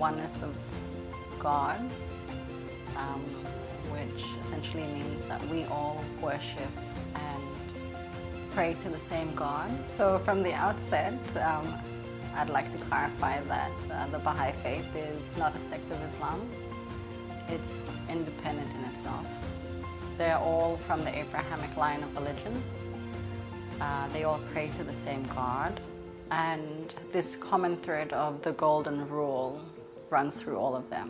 oneness of God, which essentially means that we all worship and pray to the same God. So from the outset, I'd like to clarify that the Baha'i faith is not a sect of Islam. It's independent in itself. They're all from the Abrahamic line of religions. They all pray to the same God. And this common thread of the golden rule runs through all of them.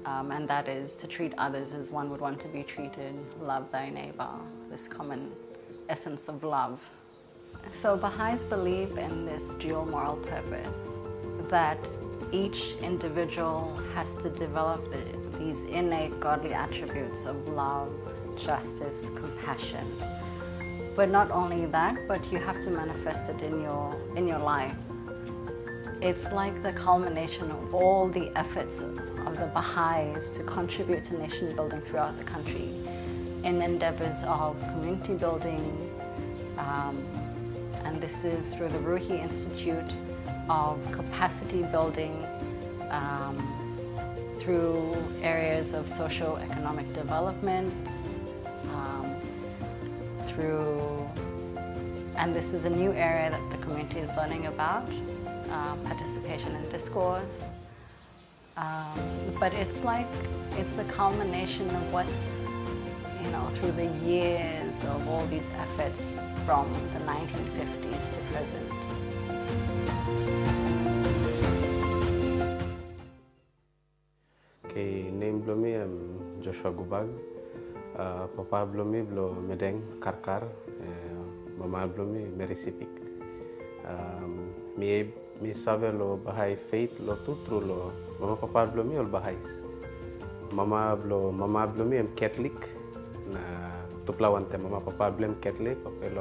And that is to treat others as one would want to be treated, love thy neighbor, this common essence of love. So Baha'is believe in this dual moral purpose, that each individual has to develop these innate godly attributes of love, justice, compassion. But not only that, but you have to manifest it in your life. It's like the culmination of all the efforts of the Baha'is to contribute to nation building throughout the country in endeavors of community building, and this is through the Ruhi Institute, of capacity building, through areas of socio-economic development, and this is a new area that the community is learning about, participation in discourse. But it's the culmination of what's, through the years of all these efforts from the 1950s to present. Okay, name blomi Joshua Gubag. Papa blomi blo medeng karkar. Mama blomi merisipik. Mi sabe lo Baha'i faith lo tutru lo. Mama papa blomi ol Baha'is. Mama blomi Catholic. Na tuplawante mama papa blem Catholic.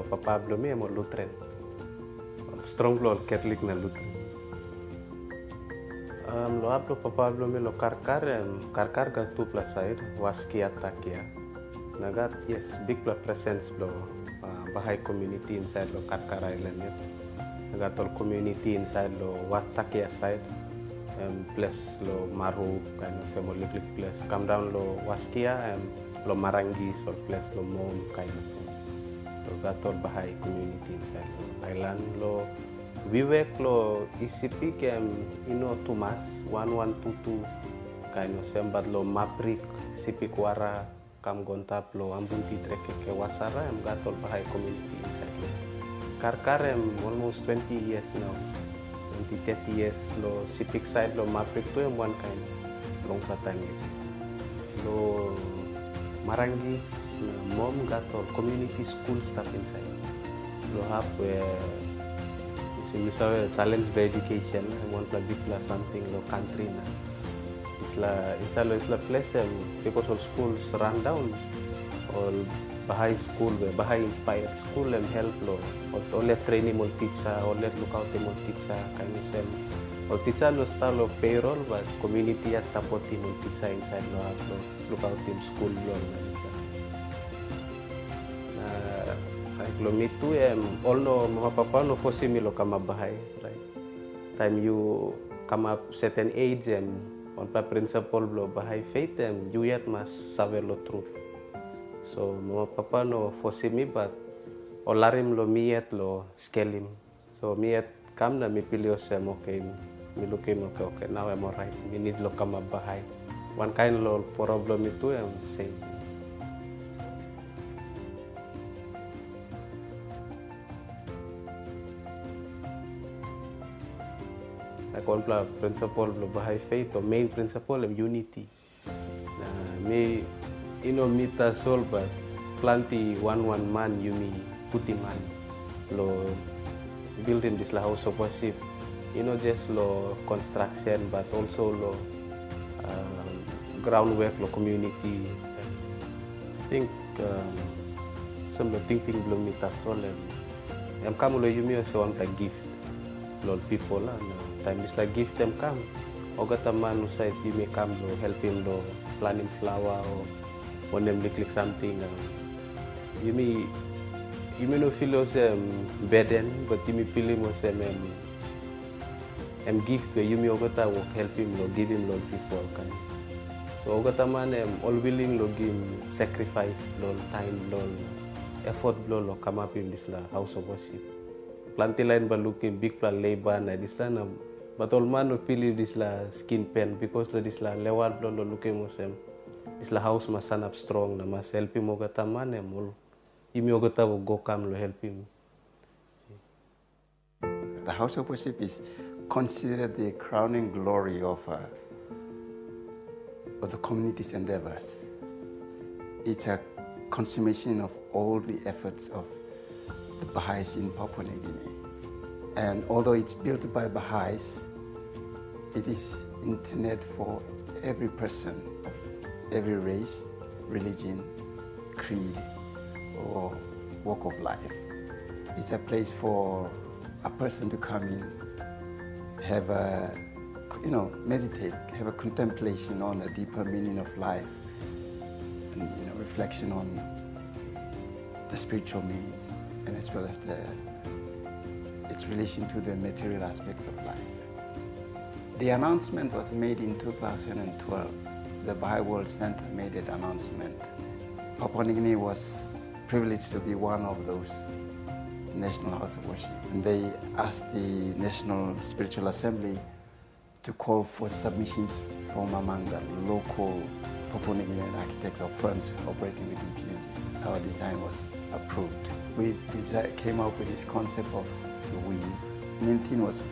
Papa blomi Lutheran. Strong lo Catholic na Lutheran. Lo hablo papa blomi lo karkar ga tupla side waskia takia. Nagat yes big presence lo Baha'i community inside lo Karkar Island. Nagat all community inside lo Watakia side. Place lo Maru kind of family little place. Come down lo Waskia lo Marangis or place lo Mom kind of thing. Lo got all Baha'i community inside lo island lo. We work lo isipik Tumas 1122 kind of same but lo Maprik sipik wara kam gontap lo ambunti treke ke wasara got all Baha'i community inside lo. Karkar almost 20 years now. 20-30 years lo sipik side lo Maprik to one kind long time lo Marangis Mom got all community school stuff inside. Lo have misalnya challenge by education, I want to be plus something lo country na. Isla place because all schools run down, all Baha'i school, Baha'i inspired school help lo. All training all teacher, all look out all teacher, kind of same. All teacher lo start lo payroll, but community at supporting all teacher inside lo have lo look out team school lo. Lo me too all no mama papa no force me lo kama Baha'i, right? Time you come up certain age on the principle lo Baha'i faith you yet must saber lo truth. So mama papa no force me but olarim lo me yet lo scaling. So me yet come na me pilio okay me looking okay now I'm alright. Me need lo kama Baha'i. One kind lo problem itu same. Like principle of Baha'i faith or main principle of unity. Me mita soul but plenty one man you me puti man lo building this house of worship. Just lo construction but also lo groundwork lo community. I think some lo thinking lo mita soul kamu lo you me also want a gift lo people time is like gift them come. Ogata man usai you may come lo help him lo planting flower or when them click something. You may no feel burden, but you may feel him gift we yumi ogata will help him lo give him lo people kan. So ogata man all willing lo give sacrifice lo time lo effort lo come up in this la house of worship. Planti lain ba looking big plan labor na this la na but all man no feel this la skin pen because this la lewat lo looking musem. This la house must stand up strong na mas help him ogata man all yumi ogata will go come lo help him. The house of worship is considered the crowning glory of the community's endeavors. It's a consummation of all the efforts of the Baha'is in Papua New Guinea. And although it's built by Baha'is, it is intended for every person of every race, religion, creed, or walk of life. It's a place for a person to come in, have a, meditate, have a contemplation on a deeper meaning of life, and reflection on the spiritual meanings, and as well as its relation to the material aspect of life. The announcement was made in 2012. The Baha'i World Center made that announcement. Papua New Guinea was privileged to be one of those National House of Worship. And they asked the National Spiritual Assembly to call for submissions from among the local Papua New Guinean architects or firms operating within PNG. Our design was approved. We came up with this concept of the weave. The main thing was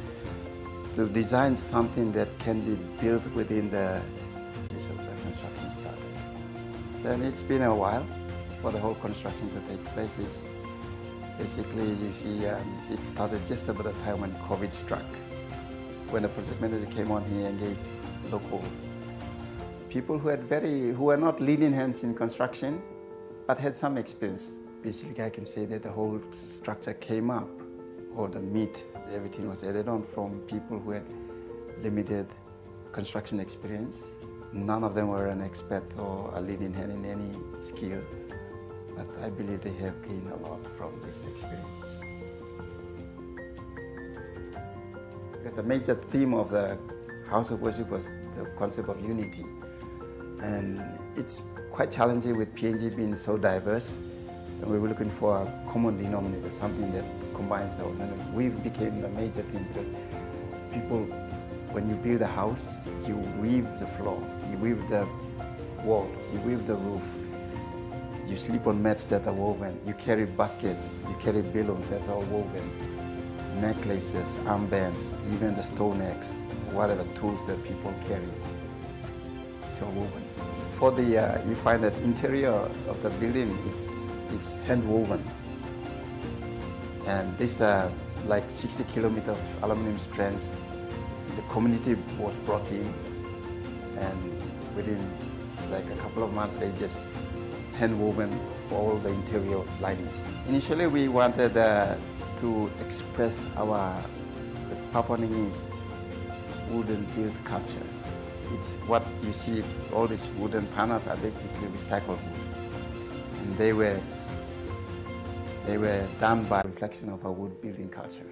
to design something that can be built within the construction started. Then it's been a while for the whole construction to take place. It's basically, you see, it started just about the time when COVID struck. When the project manager came on, he engaged local people who were not leading hands in construction, but had some experience. Basically, I can say that the whole structure came up, or the meat, everything was added on from people who had limited construction experience. None of them were an expert or a leading hand in any skill, but I believe they have gained a lot from this experience. Because the major theme of the House of Worship was the concept of unity. And it's quite challenging with PNG being so diverse. And we were looking for a common denominator, something that combines the whole. And weave became the major thing because people, when you build a house, you weave the floor, you weave the walls, you weave the roof. You sleep on mats that are woven. You carry baskets, you carry balloons that are woven. Necklaces, armbands, even the stone axe, whatever tools that people carry, it's all woven. For the, you find that interior of the building, it's hand woven. And these are like 60 kilometers of aluminum strands. The community was brought in, and within like a couple of months, they just hand woven all the interior linings. Initially, we wanted to express our Papua New Guinea's wooden built culture. It's what you see, all these wooden panels are basically recycled wood. And they were done by reflection of our wood building culture.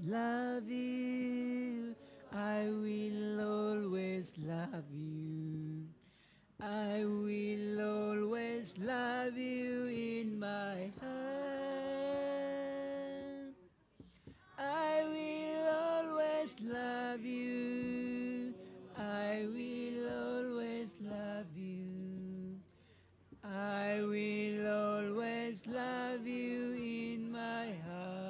love you. I will always love you. I will always love you in my heart. I will always love you. I will always love you. I will always love you in my heart.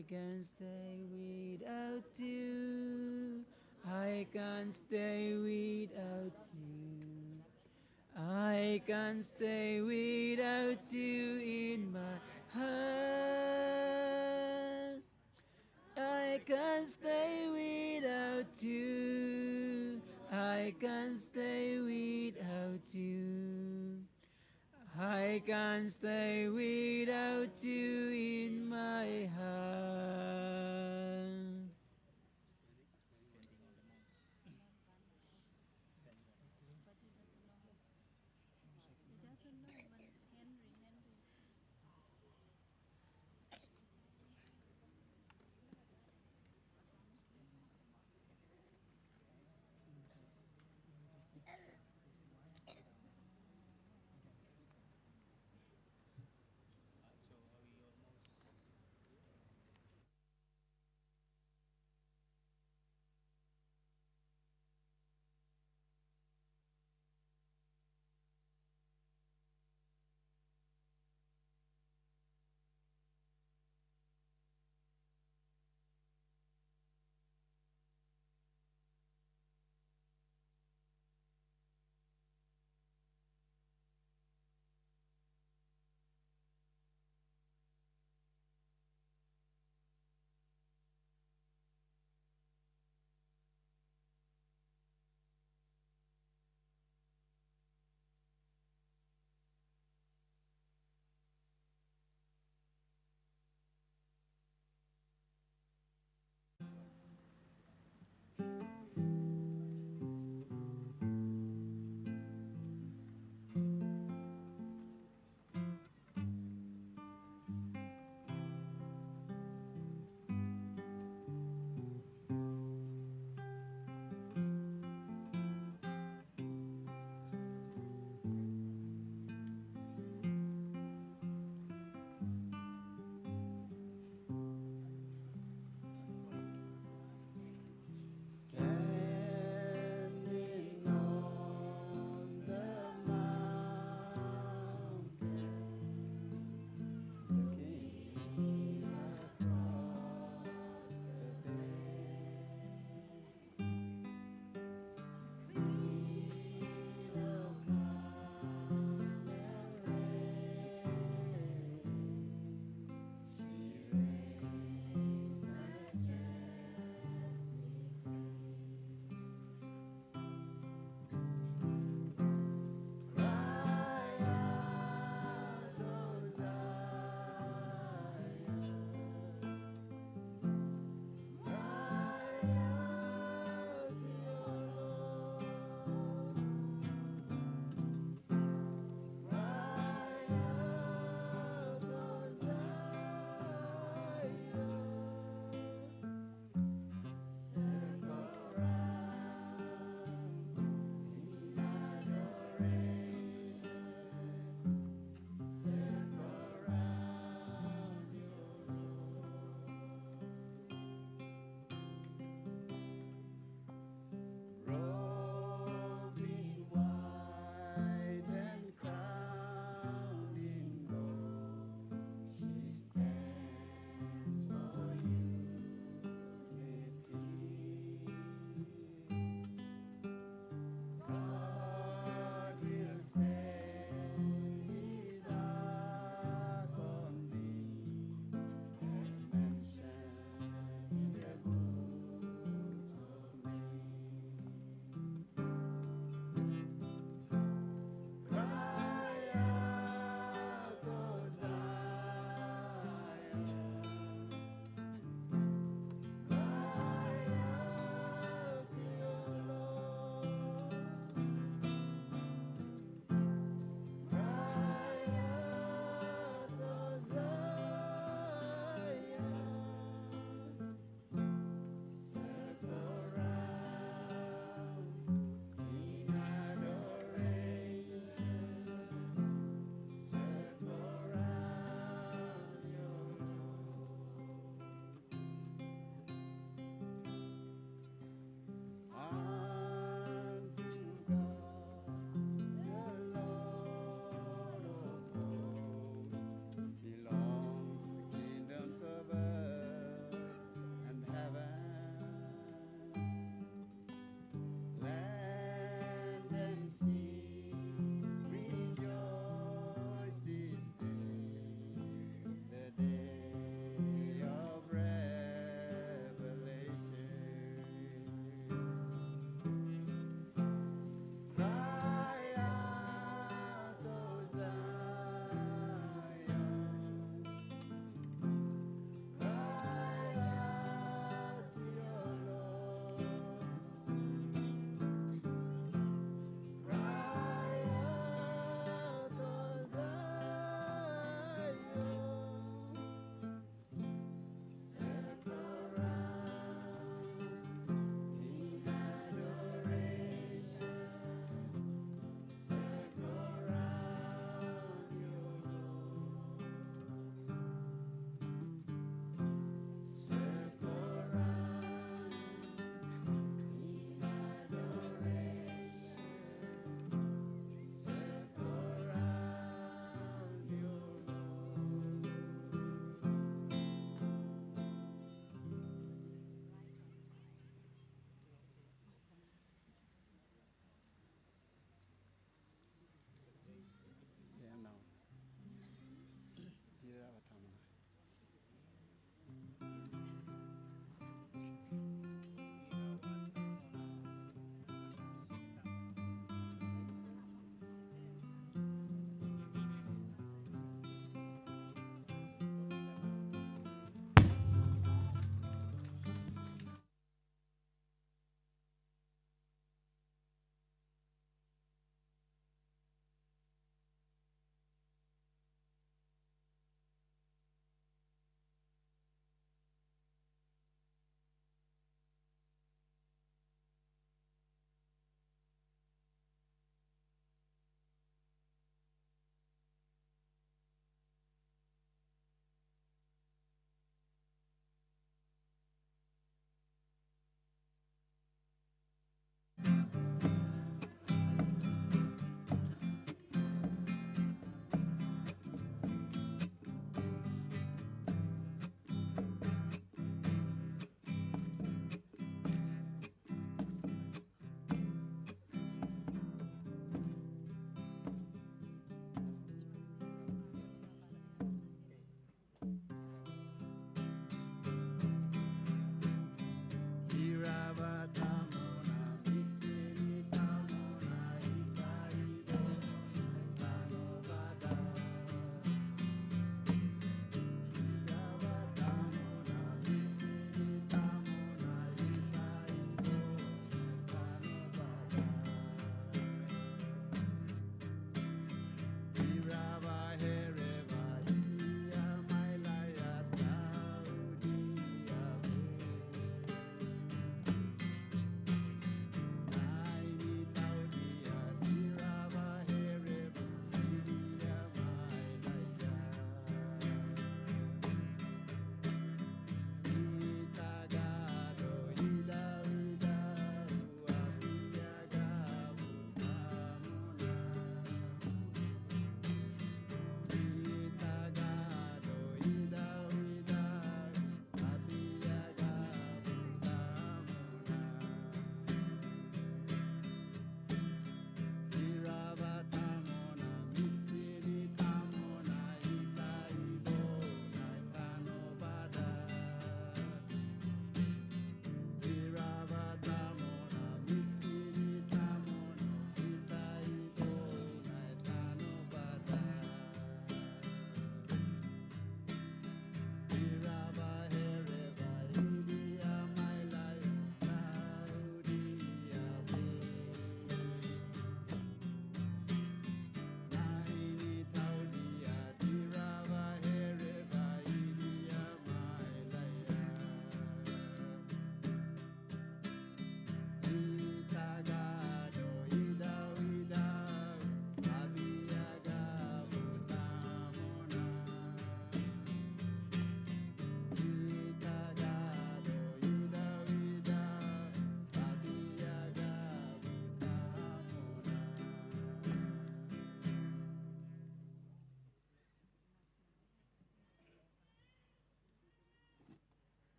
I can't stay without you. I can't stay without you. I can't stay without you in my heart. I can't stay without you. I can't stay without you. I can't stay without you in my heart.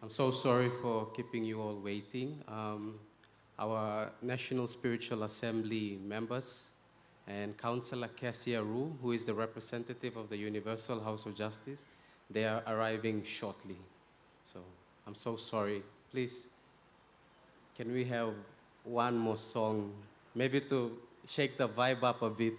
I'm so sorry for keeping you all waiting. Our National Spiritual Assembly members and Councillor Cassia Rue, who is the representative of the Universal House of Justice, they are arriving shortly. So I'm so sorry. Please, can we have one more song, maybe to shake the vibe up a bit?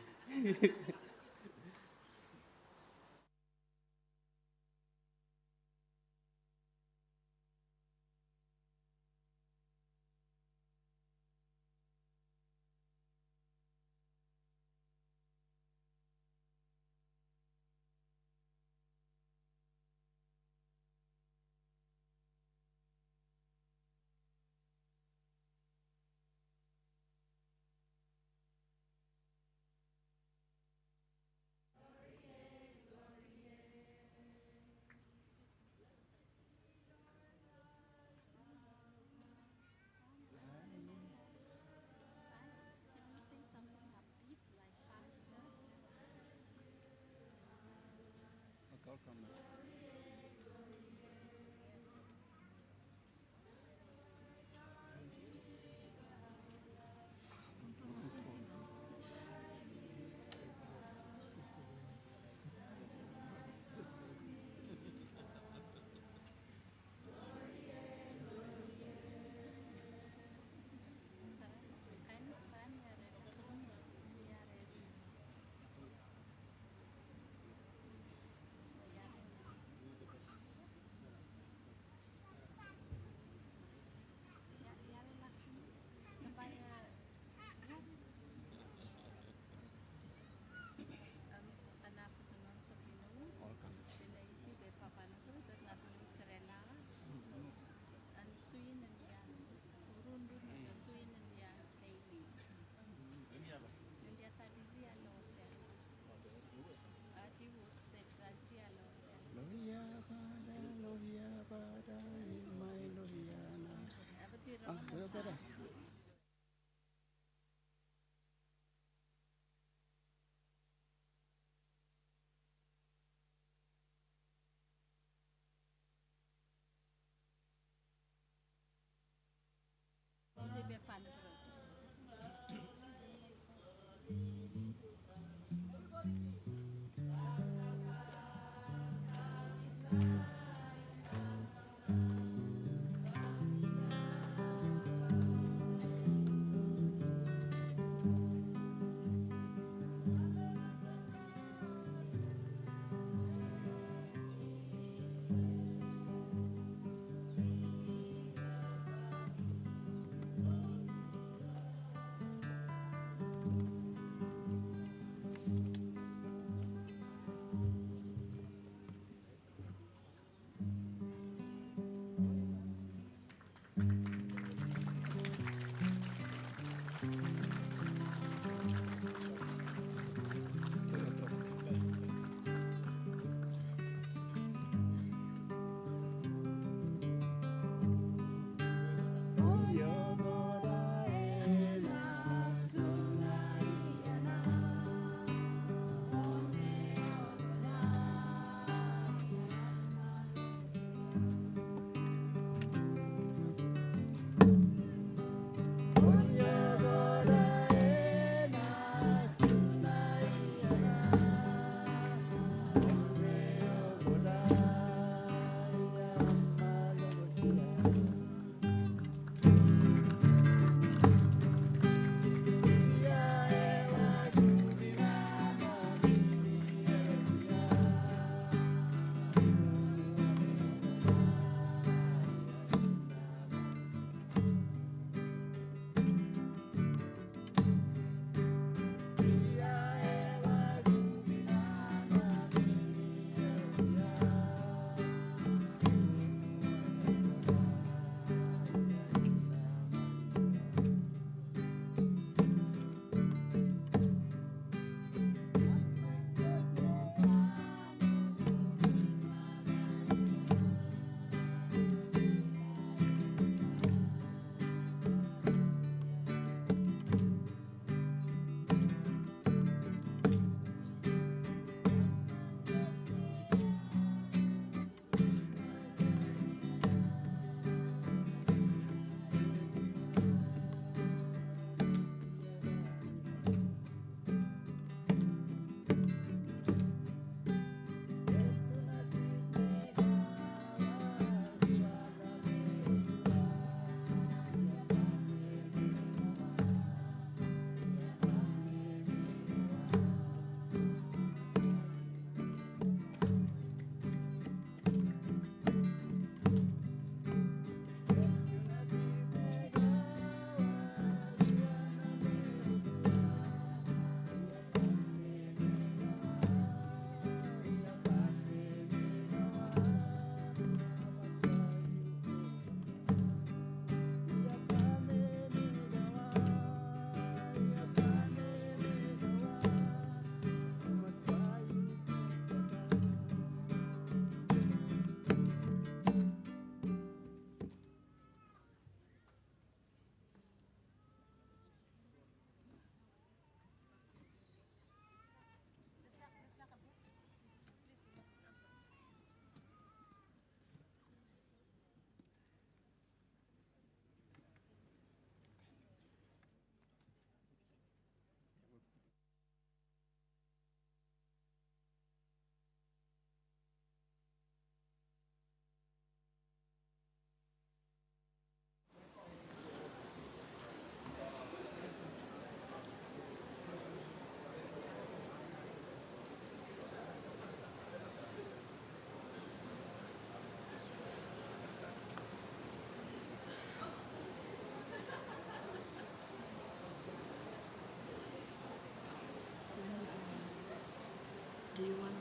Do you want?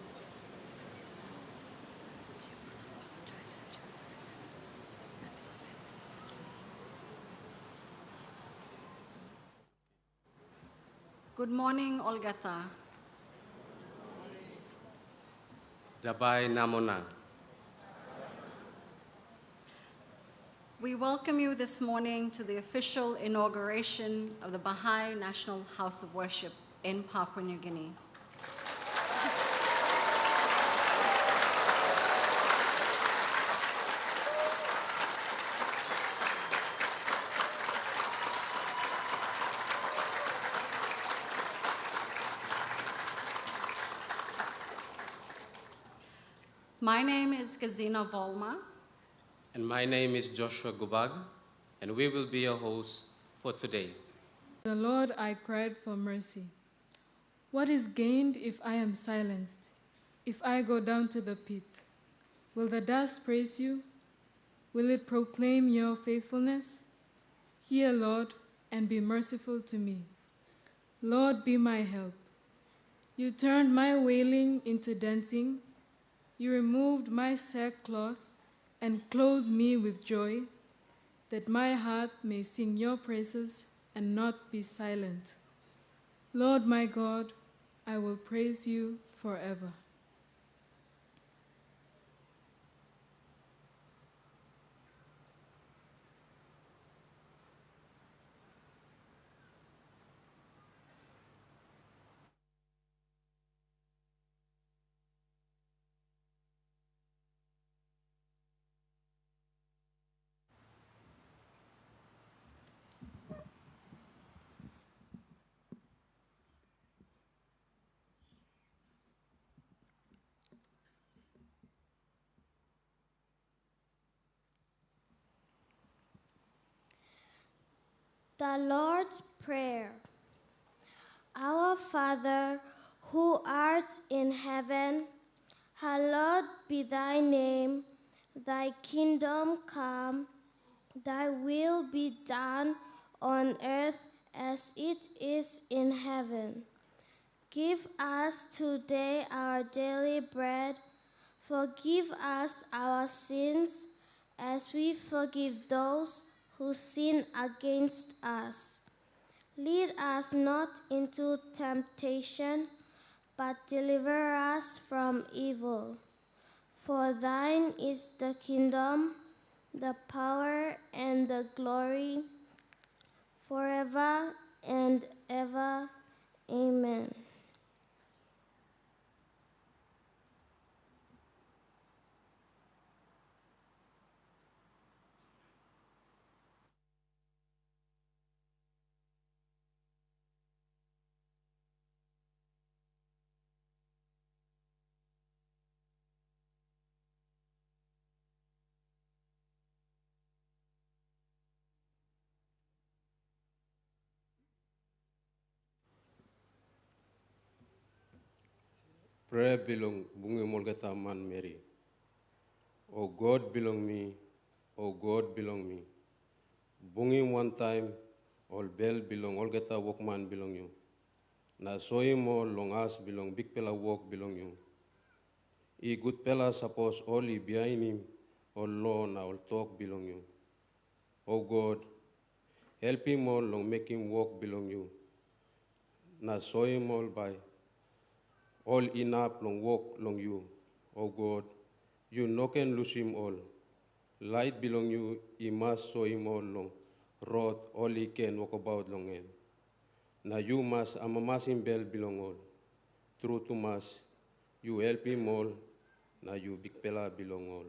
Good morning, Olgata. Jabai Namona. We welcome you this morning to the official inauguration of the Baha'i National House of Worship in Papua New Guinea. My name is Gazina Volma. And my name is Joshua Gubag, and we will be your hosts for today. The Lord, I cried for mercy. What is gained if I am silenced, if I go down to the pit? Will the dust praise you? Will it proclaim your faithfulness? Hear, Lord, and be merciful to me. Lord, be my help. You turned my wailing into dancing. You removed my sackcloth and clothed me with joy, that my heart may sing your praises and not be silent. Lord my God, I will praise you forever. The Lord's Prayer. Our Father, who art in heaven, hallowed be thy name. Thy kingdom come, thy will be done on earth as it is in heaven. Give us today our daily bread. Forgive us our sins as we forgive those who sin against us. Lead us not into temptation, but deliver us from evil. For thine is the kingdom, the power, and the glory, forever and ever. Amen. Prayer belong bungi molgata man Mary. Oh God belong me, oh God belong me. Bungi one time, all bell belong, all geta workman belong you. Na soy mo long as belong, big pela work belong you. I good pela suppose all I behind him, all law na all talk belong you. Oh God, help him all long make him work belong you. Na soy him all by. All enough long walk long you, oh God. You no can lose him all. Light belong you, he must show him all long. Road, all he can walk about long end. Now you must, amamas bell belong all. True to mass, you help him all. Now you big pela belong all.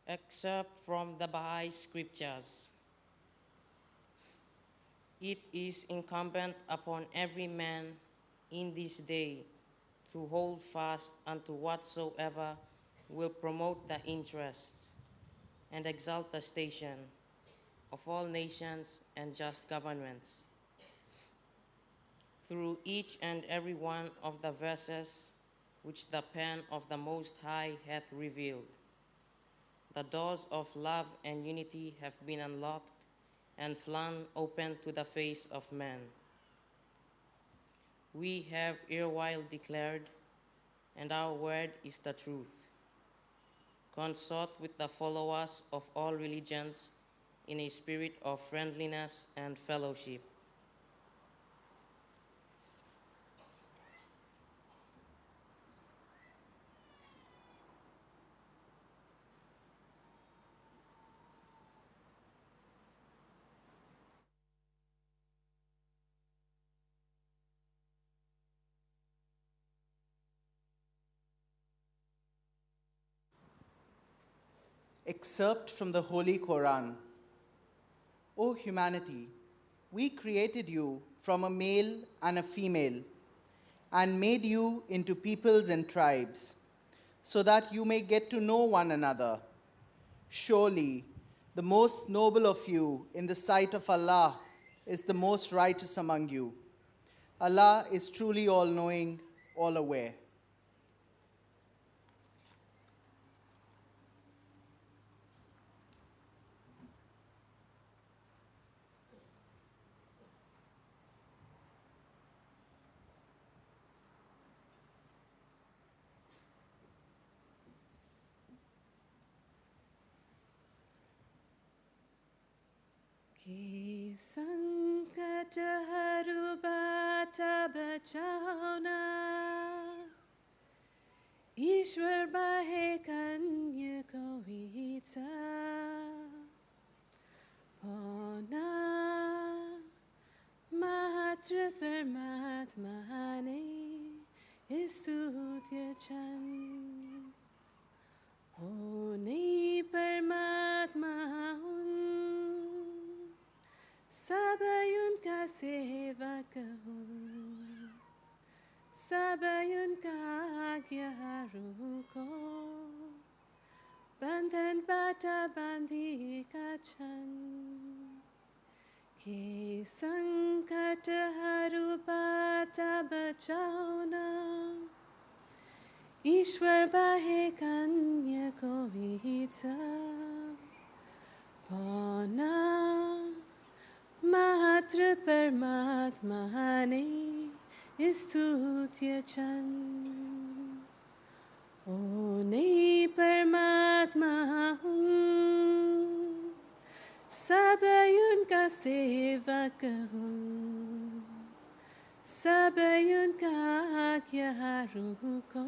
except from the Baha'i scriptures. It is incumbent upon every man in this day to hold fast unto whatsoever will promote the interests and exalt the station of all nations and just governments. Through each and every one of the verses which the pen of the Most High hath revealed, the doors of love and unity have been unlocked and flung open to the face of man. We have erewhile declared, and our word is the truth. Consort with the followers of all religions in a spirit of friendliness and fellowship. Excerpt from the Holy Quran. O humanity, we created you from a male and a female and made you into peoples and tribes so that you may get to know one another. Surely, the most noble of you in the sight of Allah is the most righteous among you. Allah is truly all-knowing, all-aware. कि सङ्कटहरूबाट बचाउन ईश्वर बाहेक अन्य कोही छ भन मात्र परमात्मा नै स्तुत्य छन् उनै परमात्मा हुन् सबै उनका सेवक हुन् सबै उनका आज्ञाहरूको बन्धनबाट बाँधिएका छन् के सङ्कटहरूबाट बचाउन ईश्वर बाहेक अन्य कोही छ भन मात्र परमात्मा नै स्तुत्य छन् उनै परमात्मा हुन् सबै उनका सेवक हुन् सबै उनका आज्ञाहरूको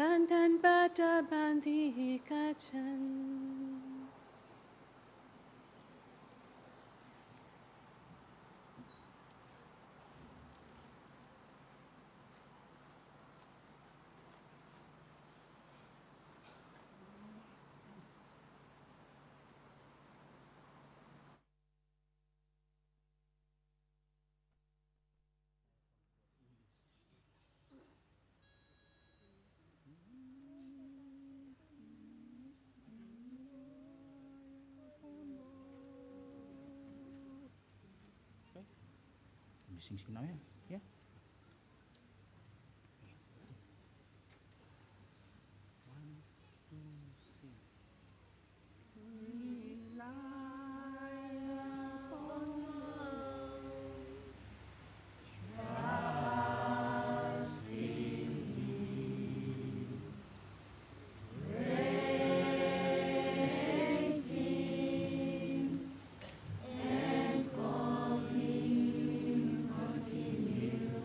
बन्धनबाट बाँधिएका छन् Sing now, yeah. And calling continually.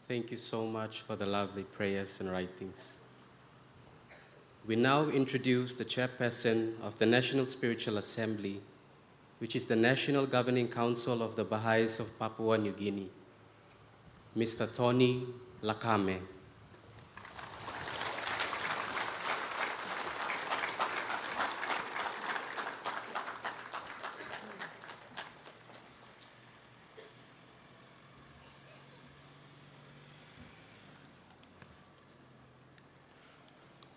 Thank you so much for the lovely prayers and writings. We now introduce the chairperson of the National Spiritual Assembly, which is the National Governing Council of the Baha'is of Papua New Guinea, Mr. Tony Lakame.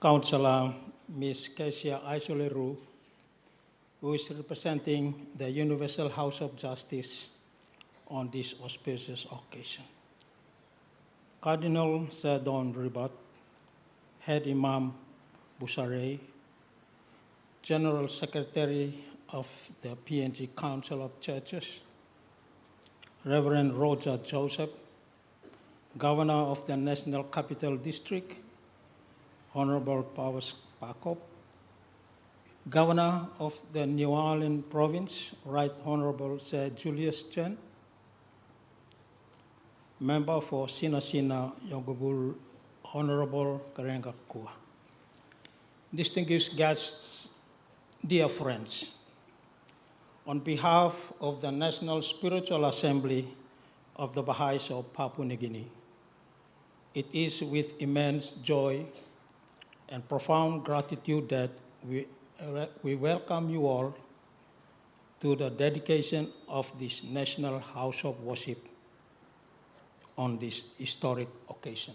Councillor Ms. Kesia Aisoleru, who is representing the Universal House of Justice on this auspicious occasion. Cardinal Sir Don Ribat, Head Imam Busare, General Secretary of the PNG Council of Churches, Reverend Roger Joseph, Governor of the National Capital District, Honorable Powers Pakop, Governor of the New Orleans Province, Right Honorable Sir Julius Chen, Member for Sinasina Yogobul, Honorable Karenga Kua. Distinguished guests, dear friends, on behalf of the National Spiritual Assembly of the Baha'is of Papua New Guinea, it is with immense joy and profound gratitude that we welcome you all to the dedication of this National House of Worship on this historic occasion.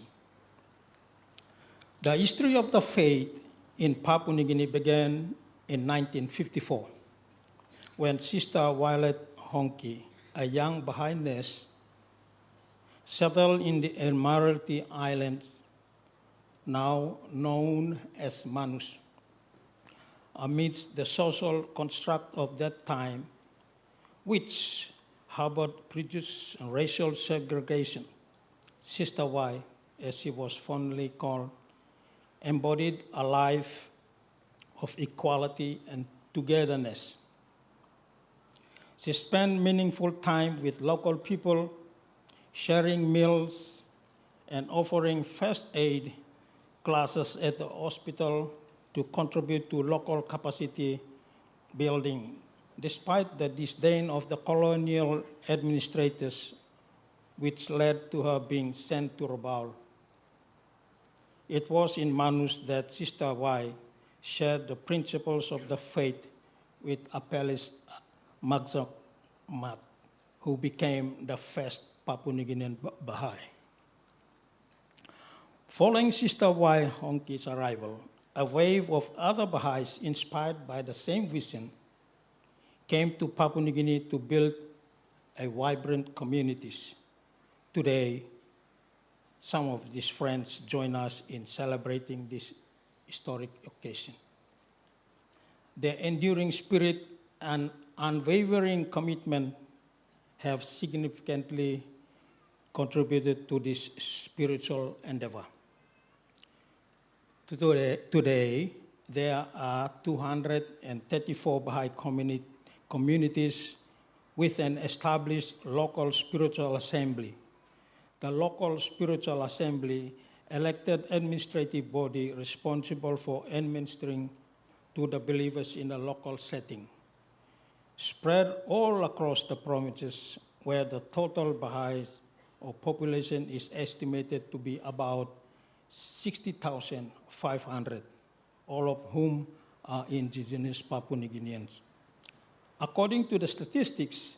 The history of the faith in Papua New Guinea began in 1954, when Sister Violet Honki, a young Baha'i nurse, settled in the Admiralty Islands, now known as Manus. Amidst the social construct of that time, which harbored prejudice and racial segregation, Sister Y, as she was fondly called, embodied a life of equality and togetherness. She spent meaningful time with local people, sharing meals and offering first aid classes at the hospital to contribute to local capacity building, despite the disdain of the colonial administrators, which led to her being sent to Rabaul. It was in Manus that Sister Y shared the principles of the faith with Apelis Magzamat, who became the first Papua New Guinean Baha'i. Following Sister Y Honki's arrival, a wave of other Baha'is inspired by the same vision came to Papua New Guinea to build a vibrant communities. Today, some of these friends join us in celebrating this historic occasion. Their enduring spirit and unwavering commitment have significantly contributed to this spiritual endeavor. Today, there are 234 Baha'i communities with an established local spiritual assembly. The local spiritual assembly elected administrative body responsible for administering to the believers in a local setting, spread all across the provinces where the total Baha'is or population is estimated to be about 60,500, all of whom are indigenous Papua New Guineans. According to the statistics,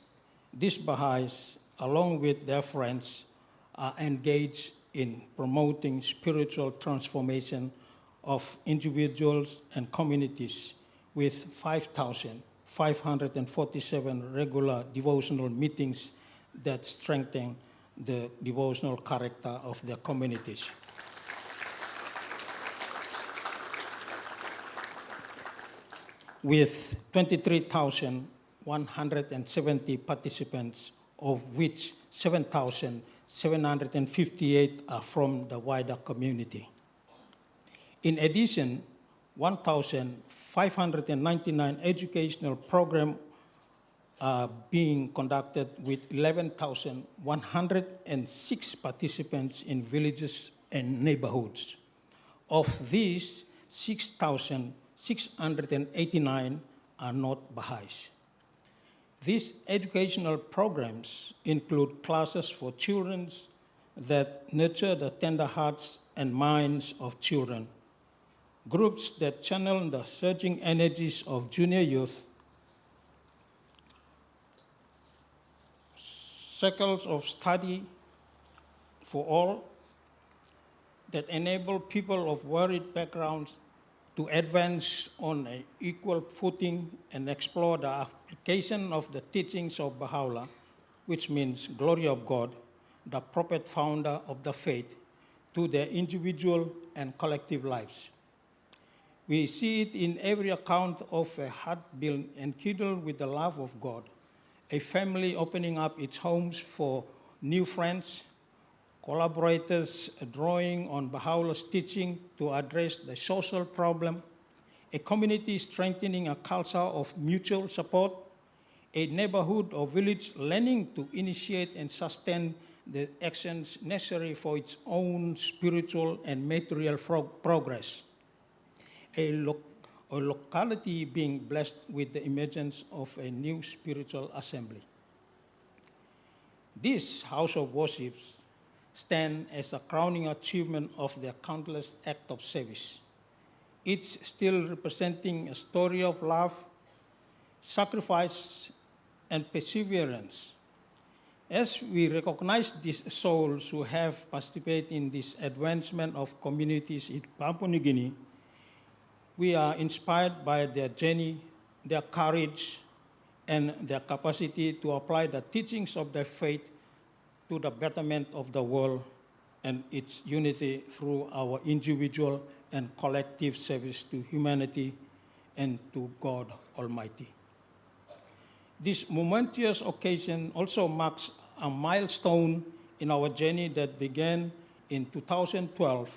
these Baha'is, along with their friends, are engaged in promoting spiritual transformation of individuals and communities with 5,547 regular devotional meetings that strengthen the devotional character of their communities. With 23,170 participants, of which 7,758 are from the wider community. In addition, 1,599 educational programs are being conducted with 11,106 participants in villages and neighborhoods. Of these, 6,689 are not Baha'is. These educational programs include classes for children that nurture the tender hearts and minds of children, groups that channel the surging energies of junior youth, circles of study for all that enable people of varied backgrounds to advance on an equal footing and explore the application of the teachings of Baha'u'llah, which means glory of God, the prophet founder of the faith, to their individual and collective lives. We see it in every account of a heart built and kindled with the love of God, a family opening up its homes for new friends, collaborators drawing on Baha'u'llah's teaching to address the social problem, a community strengthening a culture of mutual support, a neighborhood or village learning to initiate and sustain the actions necessary for its own spiritual and material progress, a locality being blessed with the emergence of a new spiritual assembly. This house of worship stand as a crowning achievement of their countless acts of service, each still representing a story of love, sacrifice, and perseverance. As we recognize these souls who have participated in this advancement of communities in Papua New Guinea, we are inspired by their journey, their courage, and their capacity to apply the teachings of their faith to the betterment of the world and its unity through our individual and collective service to humanity and to God Almighty. This momentous occasion also marks a milestone in our journey that began in 2012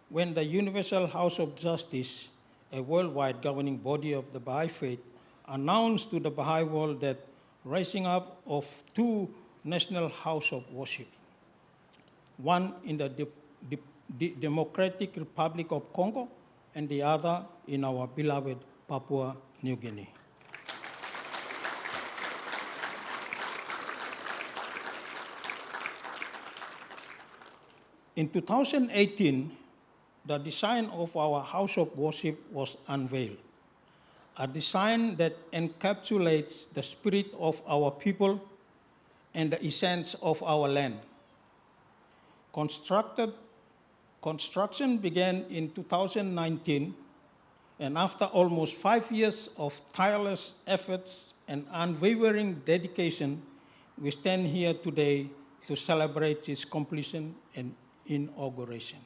when the Universal House of Justice, a worldwide governing body of the Baha'i faith, announced to the Baha'i world that raising up of two national house of worship, one in the Democratic Republic of Congo and the other in our beloved Papua New Guinea. In 2018, the design of our house of worship was unveiled, a design that encapsulates the spirit of our people and the essence of our land. Construction began in 2019, and after almost 5 years of tireless efforts and unwavering dedication, we stand here today to celebrate its completion and inauguration.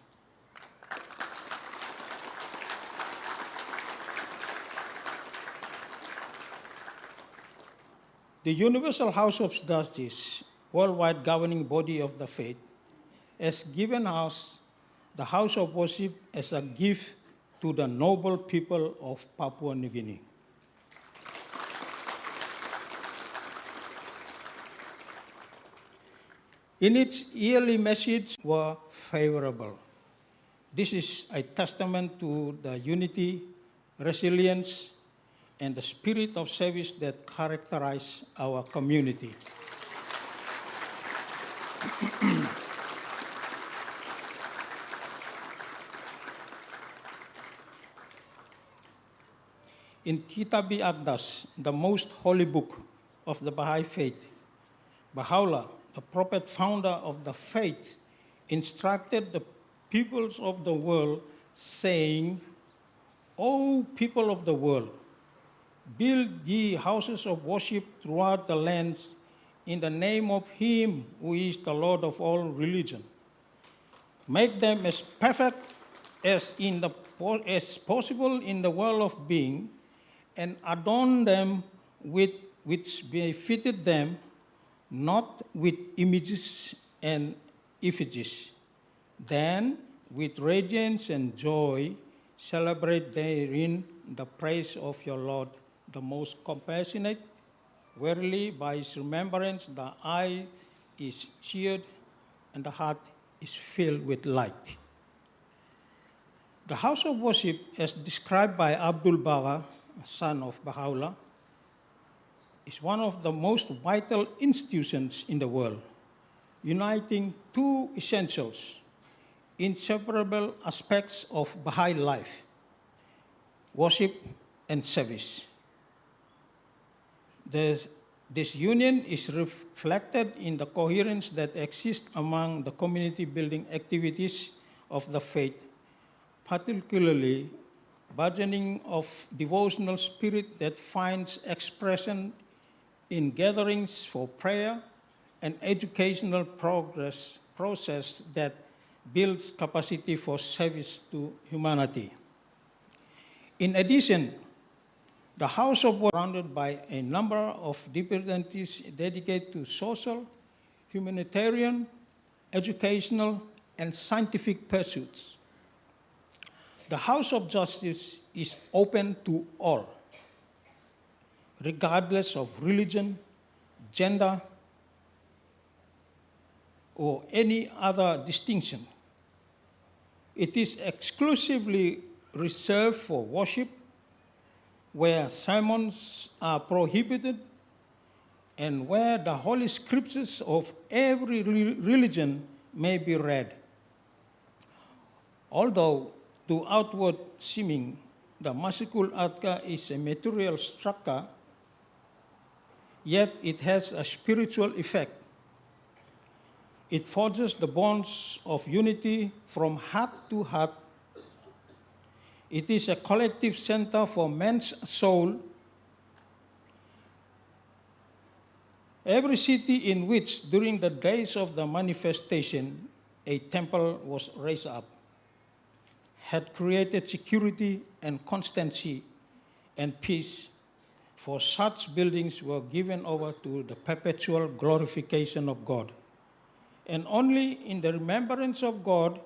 The Universal House of Justice, worldwide governing body of the faith, has given us the house of worship as a gift to the noble people of Papua New Guinea. In its yearly message were favorable. This is a testament to the unity, resilience, and the spirit of service that characterize our community. In Kitab Aqdas, the most holy book of the Baha'i faith, Baha'u'llah, the prophet founder of the faith, instructed the peoples of the world, saying, O people of the world, build ye houses of worship throughout the lands in the name of him who is the Lord of all religion. Make them as perfect as possible in the world of being, and adorn them with which befitted them, not with images and effigies. Then, with radiance and joy, celebrate therein the praise of your Lord, the most compassionate, Verily, by his remembrance, the eye is cheered and the heart is filled with light. The house of worship, as described by Abdul Baha, son of Baha'u'llah, is one of the most vital institutions in the world, uniting two essentials, inseparable aspects of Baha'i life: worship and service. This union is reflected in the coherence that exists among the community building activities of the faith, particularly burgeoning of devotional spirit that finds expression in gatherings for prayer and educational process that builds capacity for service to humanity. In addition, the House of Worship is surrounded by a number of dependencies dedicated to social, humanitarian, educational, and scientific pursuits. The House of Justice is open to all, regardless of religion, gender, or any other distinction. It is exclusively reserved for worship, where sermons are prohibited, and where the holy scriptures of every religion may be read. Although to outward seeming, the Masikul Adka is a material structure, yet it has a spiritual effect. It forges the bonds of unity from heart to heart. It is a collective center for man's soul. Every city in which, during the days of the manifestation, a temple was raised up, had created security and constancy and peace, for such buildings were given over to the perpetual glorification of God. And only in the remembrance of God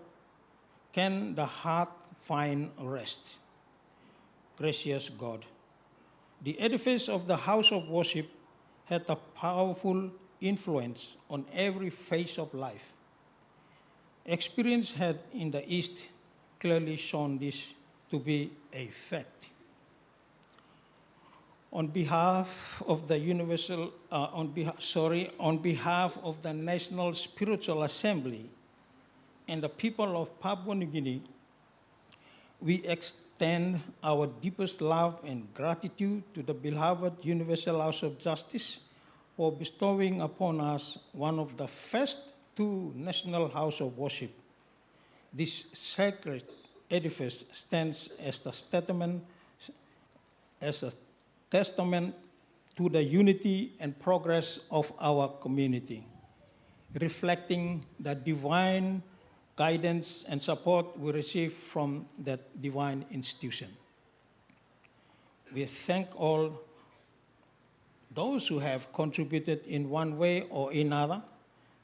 can the heart find rest. Gracious God, the edifice of the house of worship had a powerful influence on every phase of life. Experience had in the East clearly shown this to be a fact. On behalf of the on behalf of the National Spiritual Assembly and the people of Papua New Guinea, we extend our deepest love and gratitude to the beloved Universal House of Justice for bestowing upon us one of the first two national house of worship. This sacred edifice stands as a testament to the unity and progress of our community, reflecting the divine guidance and support we receive from that divine institution. We thank all those who have contributed in one way or another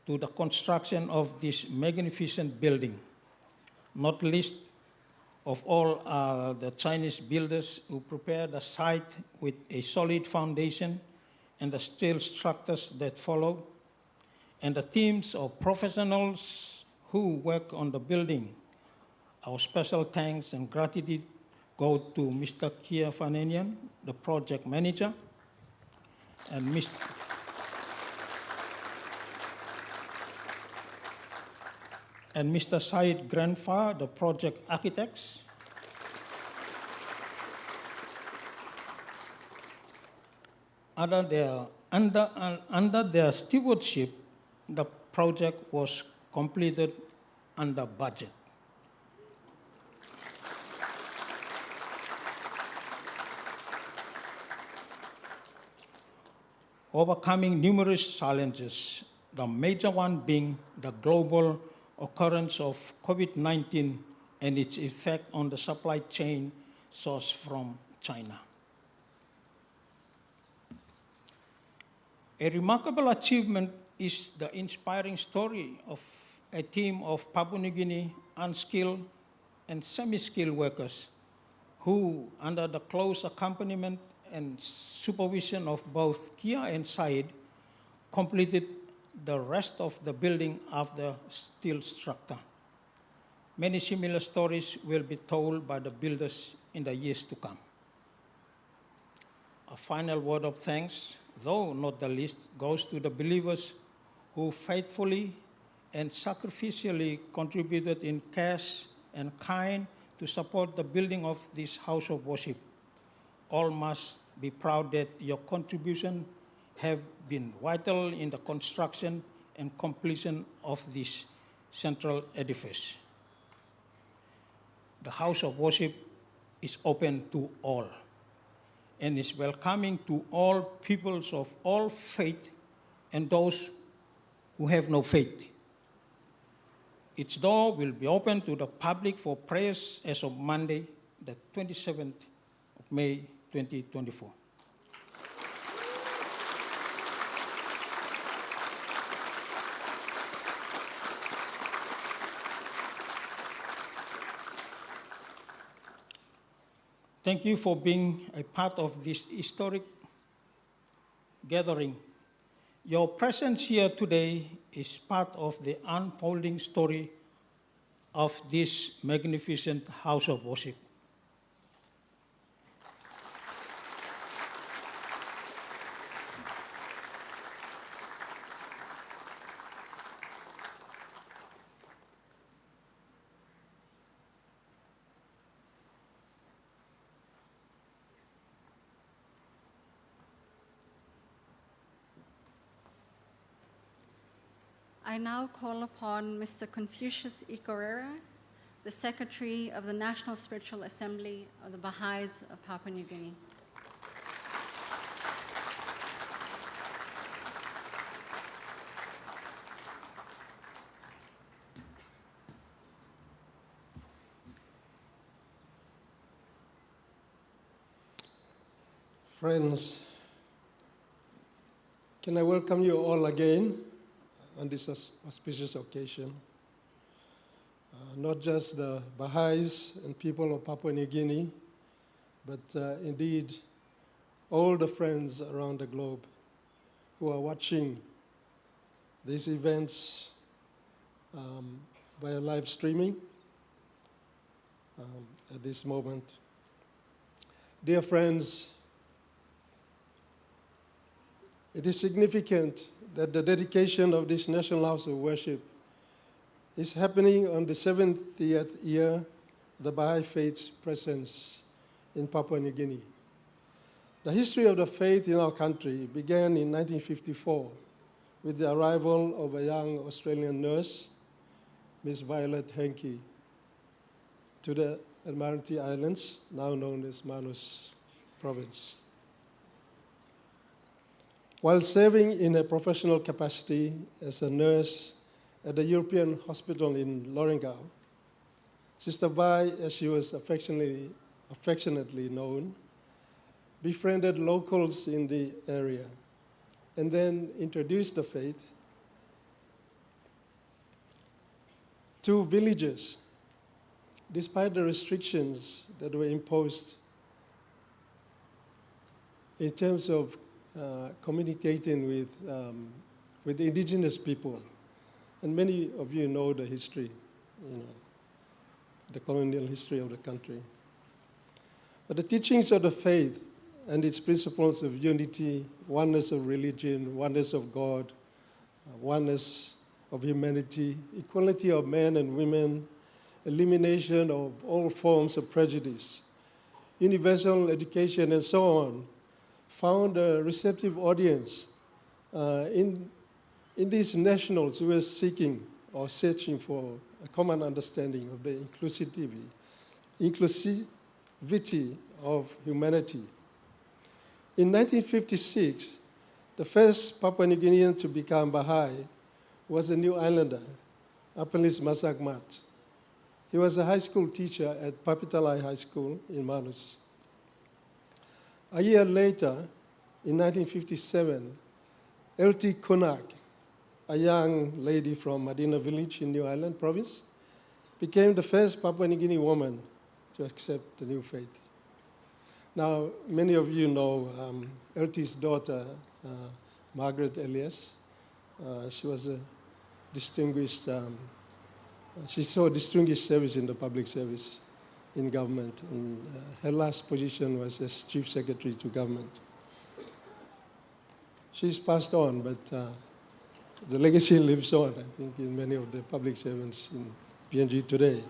to the construction of this magnificent building, not least of all are the Chinese builders who prepared the site with a solid foundation and the steel structures that follow, and the teams of professionals who work on the building. Our special thanks and gratitude go to Mr. Kia Fanenian, the project manager, and Mr. Syed Granfa, the project architects. Under their stewardship, the project was completed under budget. Overcoming numerous challenges, the major one being the global occurrence of COVID-19 and its effect on the supply chain sourced from China. A remarkable achievement is the inspiring story of a team of Papua New Guinea unskilled and semi-skilled workers who, under the close accompaniment and supervision of both Kia and Said, completed the rest of the building of the steel structure. Many similar stories will be told by the builders in the years to come. A final word of thanks, though not the least, goes to the believers who faithfully and sacrificially contributed in cash and kind to support the building of this house of worship. All must be proud that your contribution have been vital in the construction and completion of this central edifice. The house of worship is open to all and is welcoming to all peoples of all faith and those who have no faith. Its door will be open to the public for prayers as of Monday, the 27th of May, 2024. Thank you for being a part of this historic gathering. Your presence here today is part of the unfolding story of this magnificent house of worship. I now call upon Mr. Confucius Ikorera, the Secretary of the National Spiritual Assembly of the Baha'is of Papua New Guinea. Friends, can I welcome you all again on this auspicious occasion? Not just the Baha'is and people of Papua New Guinea, but indeed all the friends around the globe who are watching these events via live streaming at this moment. Dear friends, it is significant that the dedication of this National House of Worship is happening on the 70th year of the Baha'i faith's presence in Papua New Guinea. The history of the faith in our country began in 1954 with the arrival of a young Australian nurse, Miss Violet Henke, to the Admiralty Islands, now known as Manus Province. While serving in a professional capacity as a nurse at the European Hospital in Lorengau, Sister Vi, as she was affectionately known, befriended locals in the area and then introduced the faith to villagers, despite the restrictions that were imposed in terms of communicating with indigenous people. And many of you know the history, the colonial history of the country. But the teachings of the faith and its principles of unity, oneness of religion, oneness of God, oneness of humanity, equality of men and women, elimination of all forms of prejudice, universal education, and so on, found a receptive audience in these nationals who were seeking or searching for a common understanding of the inclusivity of humanity. In 1956, the first Papua New Guinean to become Baha'i was a New Islander, Apelis Masak Mat. He was a high school teacher at Papitalai High School in Manus. A year later, in 1957, L.T. Kunak, a young lady from Madina village in New Ireland province, became the first Papua New Guinea woman to accept the new faith. Now, many of you know LT's daughter, Margaret Elias. She was a distinguished, she saw distinguished service in the public service in government. And her last position was as Chief Secretary to government. She's passed on, but the legacy lives on, I think, in many of the public servants in PNG today.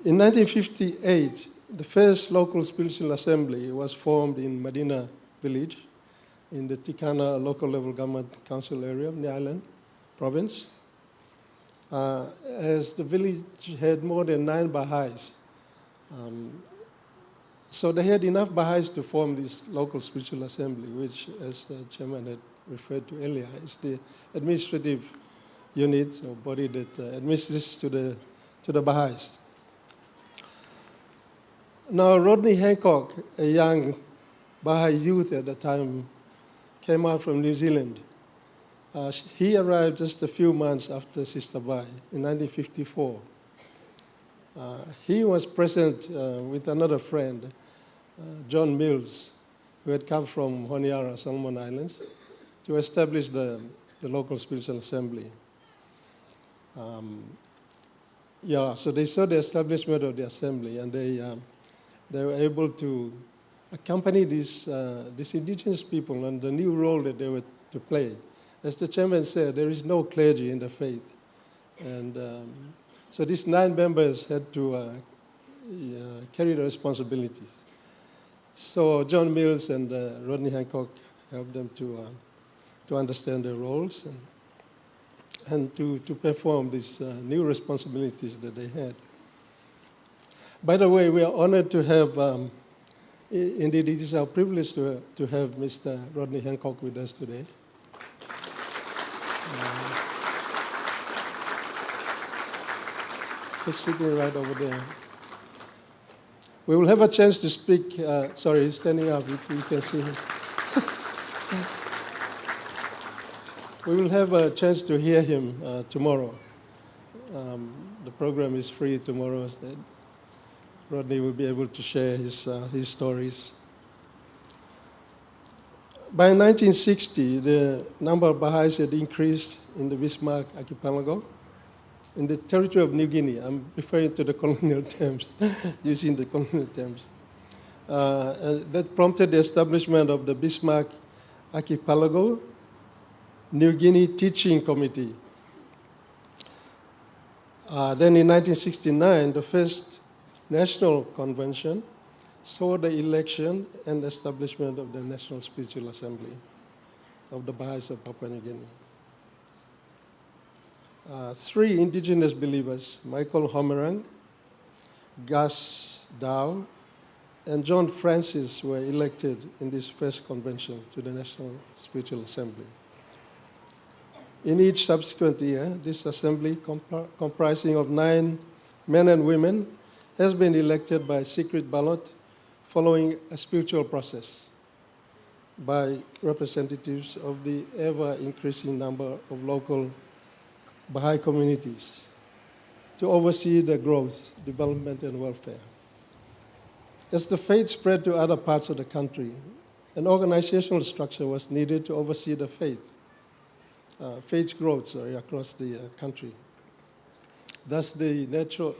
In 1958, the first local spiritual assembly was formed in Medina village in the Tikana local level government council area of the island province. As the village had more than 9 Baha'is. So they had enough Baha'is to form this local spiritual assembly, which, as the chairman had referred to earlier, is the administrative unit or body that administers to the Baha'is. Now, Rodney Hancock, a young Baha'i youth at the time, came out from New Zealand. He arrived just a few months after Sister Bai in 1954. He was present with another friend, John Mills, who had come from Honiara, Solomon Islands, to establish the local spiritual assembly. So they saw the establishment of the assembly, and they were able to accompany these indigenous people and the new role that they were to play. As the chairman said, there is no clergy in the faith. And so these 9 members had to carry the responsibilities. So John Mills and Rodney Hancock helped them to understand their roles and to perform these new responsibilities that they had. By the way, we are honored to have, indeed it is our privilege to have Mr. Rodney Hancock with us today. He's sitting right over there. We will have a chance to speak, sorry, he's standing up, you can see him. We will have a chance to hear him tomorrow. The program is free tomorrow. Rodney will be able to share his stories. By 1960, the number of Baha'is had increased in the Bismarck archipelago. In the territory of New Guinea, I'm referring to the colonial terms, using the colonial terms. And that prompted the establishment of the Bismarck Archipelago New Guinea Teaching Committee. Then in 1969, the first National Convention saw the election and establishment of the National Spiritual Assembly of the Baha'is of Papua New Guinea. 3 indigenous believers, Michael Homerang, Gus Dow, and John Francis were elected in this first convention to the National Spiritual Assembly. In each subsequent year, this assembly, comprising of 9 men and women, has been elected by secret ballot following a spiritual process by representatives of the ever-increasing number of local Baha'i communities to oversee the growth, development, and welfare. As the faith spread to other parts of the country, an organizational structure was needed to oversee the faith's growth across the country. Thus, the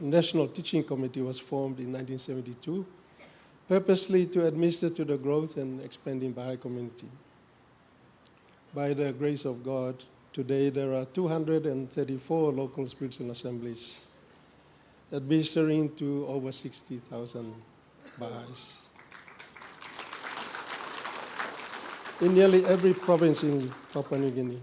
National Teaching Committee was formed in 1972, purposely to administer to the growth and expanding Baha'i community. By the grace of God, today there are 234 local spiritual assemblies, administering to over 60,000 Baha'is. In nearly every province in Papua New Guinea.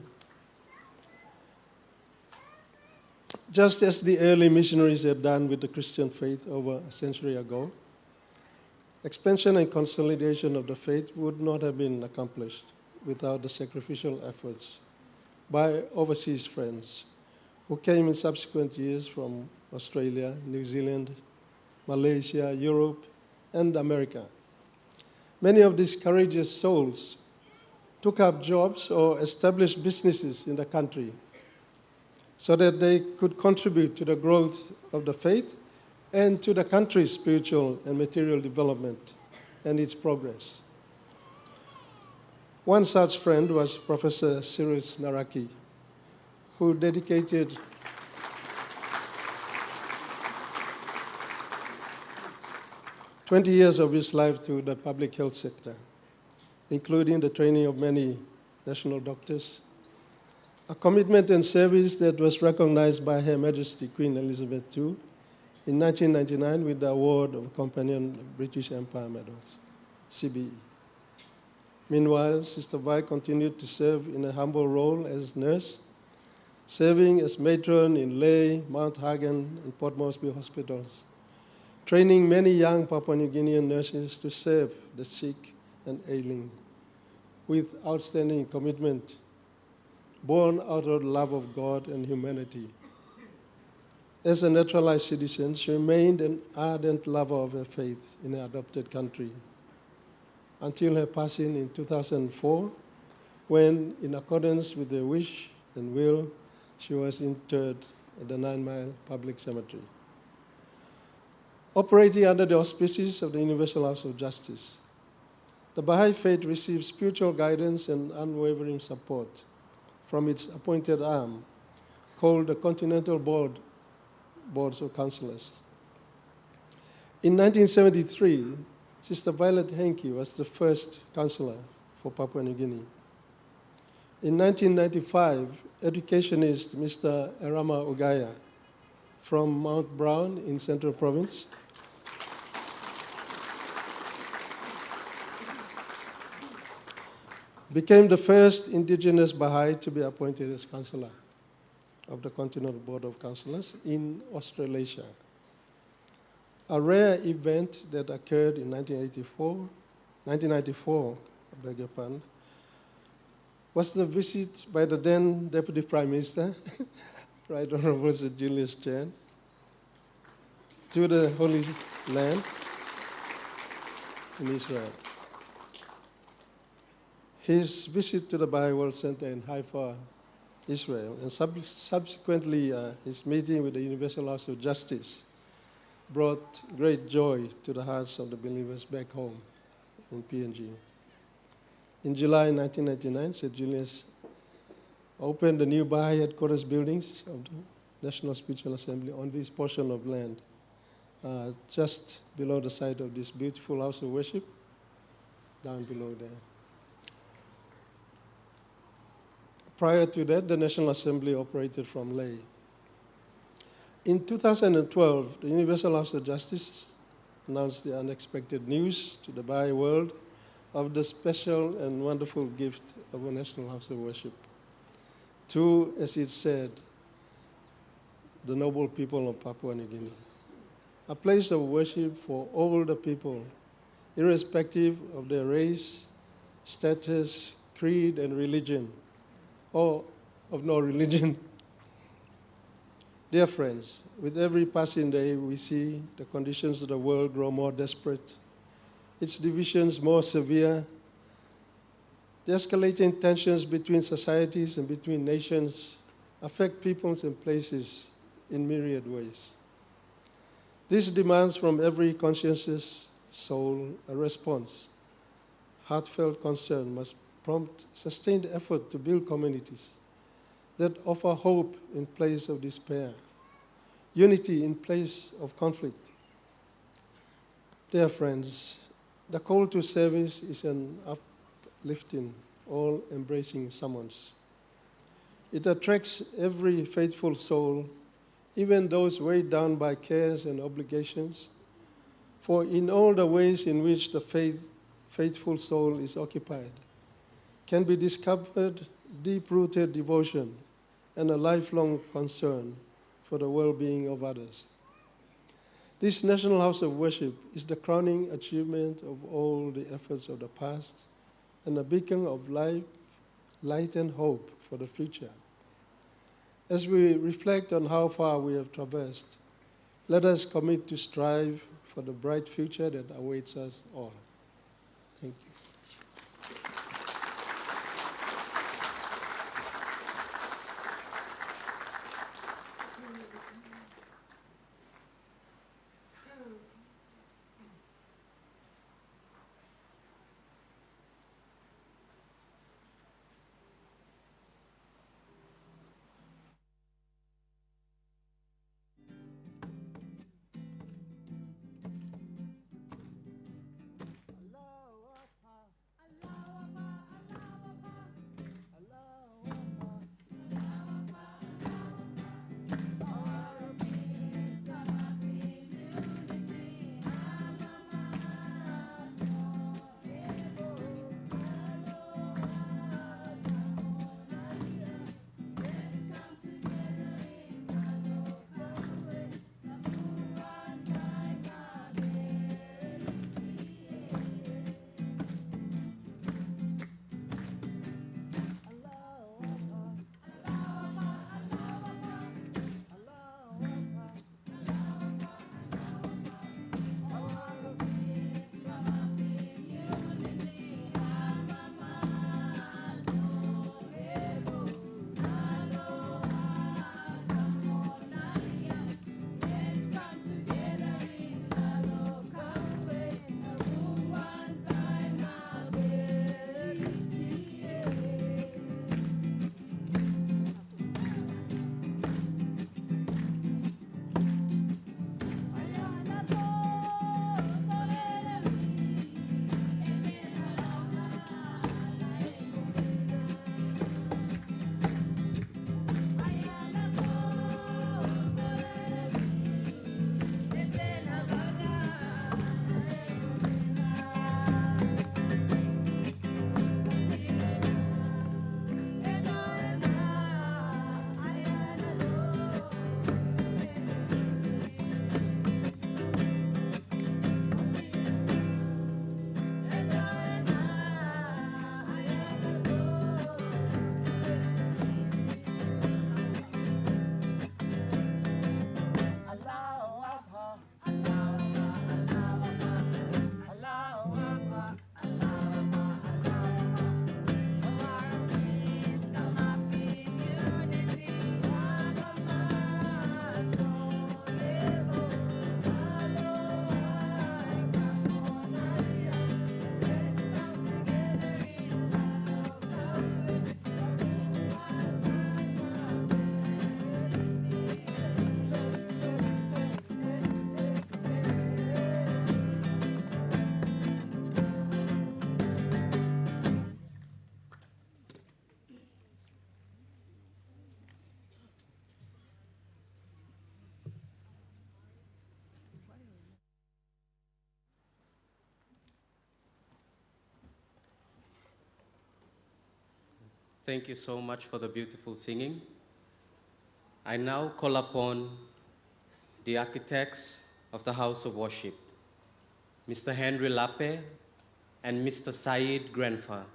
Just as the early missionaries had done with the Christian faith over a century ago, expansion and consolidation of the faith would not have been accomplished without the sacrificial efforts by overseas friends who came in subsequent years from Australia, New Zealand, Malaysia, Europe, and America. Many of these courageous souls took up jobs or established businesses in the country so that they could contribute to the growth of the faith and to the country's spiritual and material development and its progress. One such friend was Professor Cyrus Naraki, who dedicated 20 years of his life to the public health sector, including the training of many national doctors, a commitment and service that was recognized by Her Majesty Queen Elizabeth II in 1999 with the award of Companion of British Empire Medals, CBE. Meanwhile, Sister Vai continued to serve in a humble role as nurse, serving as matron in Leh, Mount Hagen, and Port Moresby hospitals, training many young Papua New Guinean nurses to serve the sick and ailing with outstanding commitment, born out of the love of God and humanity. As a naturalized citizen, she remained an ardent lover of her faith in her adopted country until her passing in 2004, when, in accordance with her wish and will, she was interred at the 9 Mile Public Cemetery. Operating under the auspices of the Universal House of Justice, the Baha'i faith receives spiritual guidance and unwavering support from its appointed arm, called the Continental Boards of Councillors. In 1973, Sister Violet Henke was the first councillor for Papua New Guinea. In 1995, educationist Mr. Erama Ugaya from Mount Brown in Central Province became the first indigenous Baha'i to be appointed as councillor of the Continental Board of Councillors in Australasia. A rare event that occurred in 1994, I beg your pardon, was the visit by the then Deputy Prime Minister, Right Honorable Sir Julius Chan, to the Holy Land in Israel. His visit to the Baha'i World Center in Haifa, Israel, and subsequently his meeting with the Universal House of Justice brought great joy to the hearts of the believers back home in PNG. In July 1999, Sir Julius opened the new Baha'i headquarters buildings of the National Spiritual Assembly on this portion of land, just below the site of this beautiful house of worship, down below there. Prior to that, the National Assembly operated from Leh. In 2012, the Universal House of Justice announced the unexpected news to the Baha'i world of the special and wonderful gift of a National House of Worship to, as it said, the noble people of Papua New Guinea. A place of worship for all the people, irrespective of their race, status, creed, and religion, or of no religion. Dear friends, with every passing day, we see the conditions of the world grow more desperate, its divisions more severe, the escalating tensions between societies and between nations affect peoples and places in myriad ways. This demands from every conscientious soul a response. Heartfelt concern must prompt sustained effort to build communities that offer hope in place of despair, unity in place of conflict. Dear friends, the call to service is an uplifting, all-embracing summons. It attracts every faithful soul, even those weighed down by cares and obligations, for in all the ways in which the faithful soul is occupied can be discovered deep-rooted devotion and a lifelong concern for the well-being of others. This National House of Worship is the crowning achievement of all the efforts of the past and a beacon of life, light and hope for the future. As we reflect on how far we have traversed, let us commit to strive for the bright future that awaits us all. Thank you. Thank you so much for the beautiful singing. I now call upon the architects of the House of Worship, Mr. Henry Lape and Mr. Said Grenfa.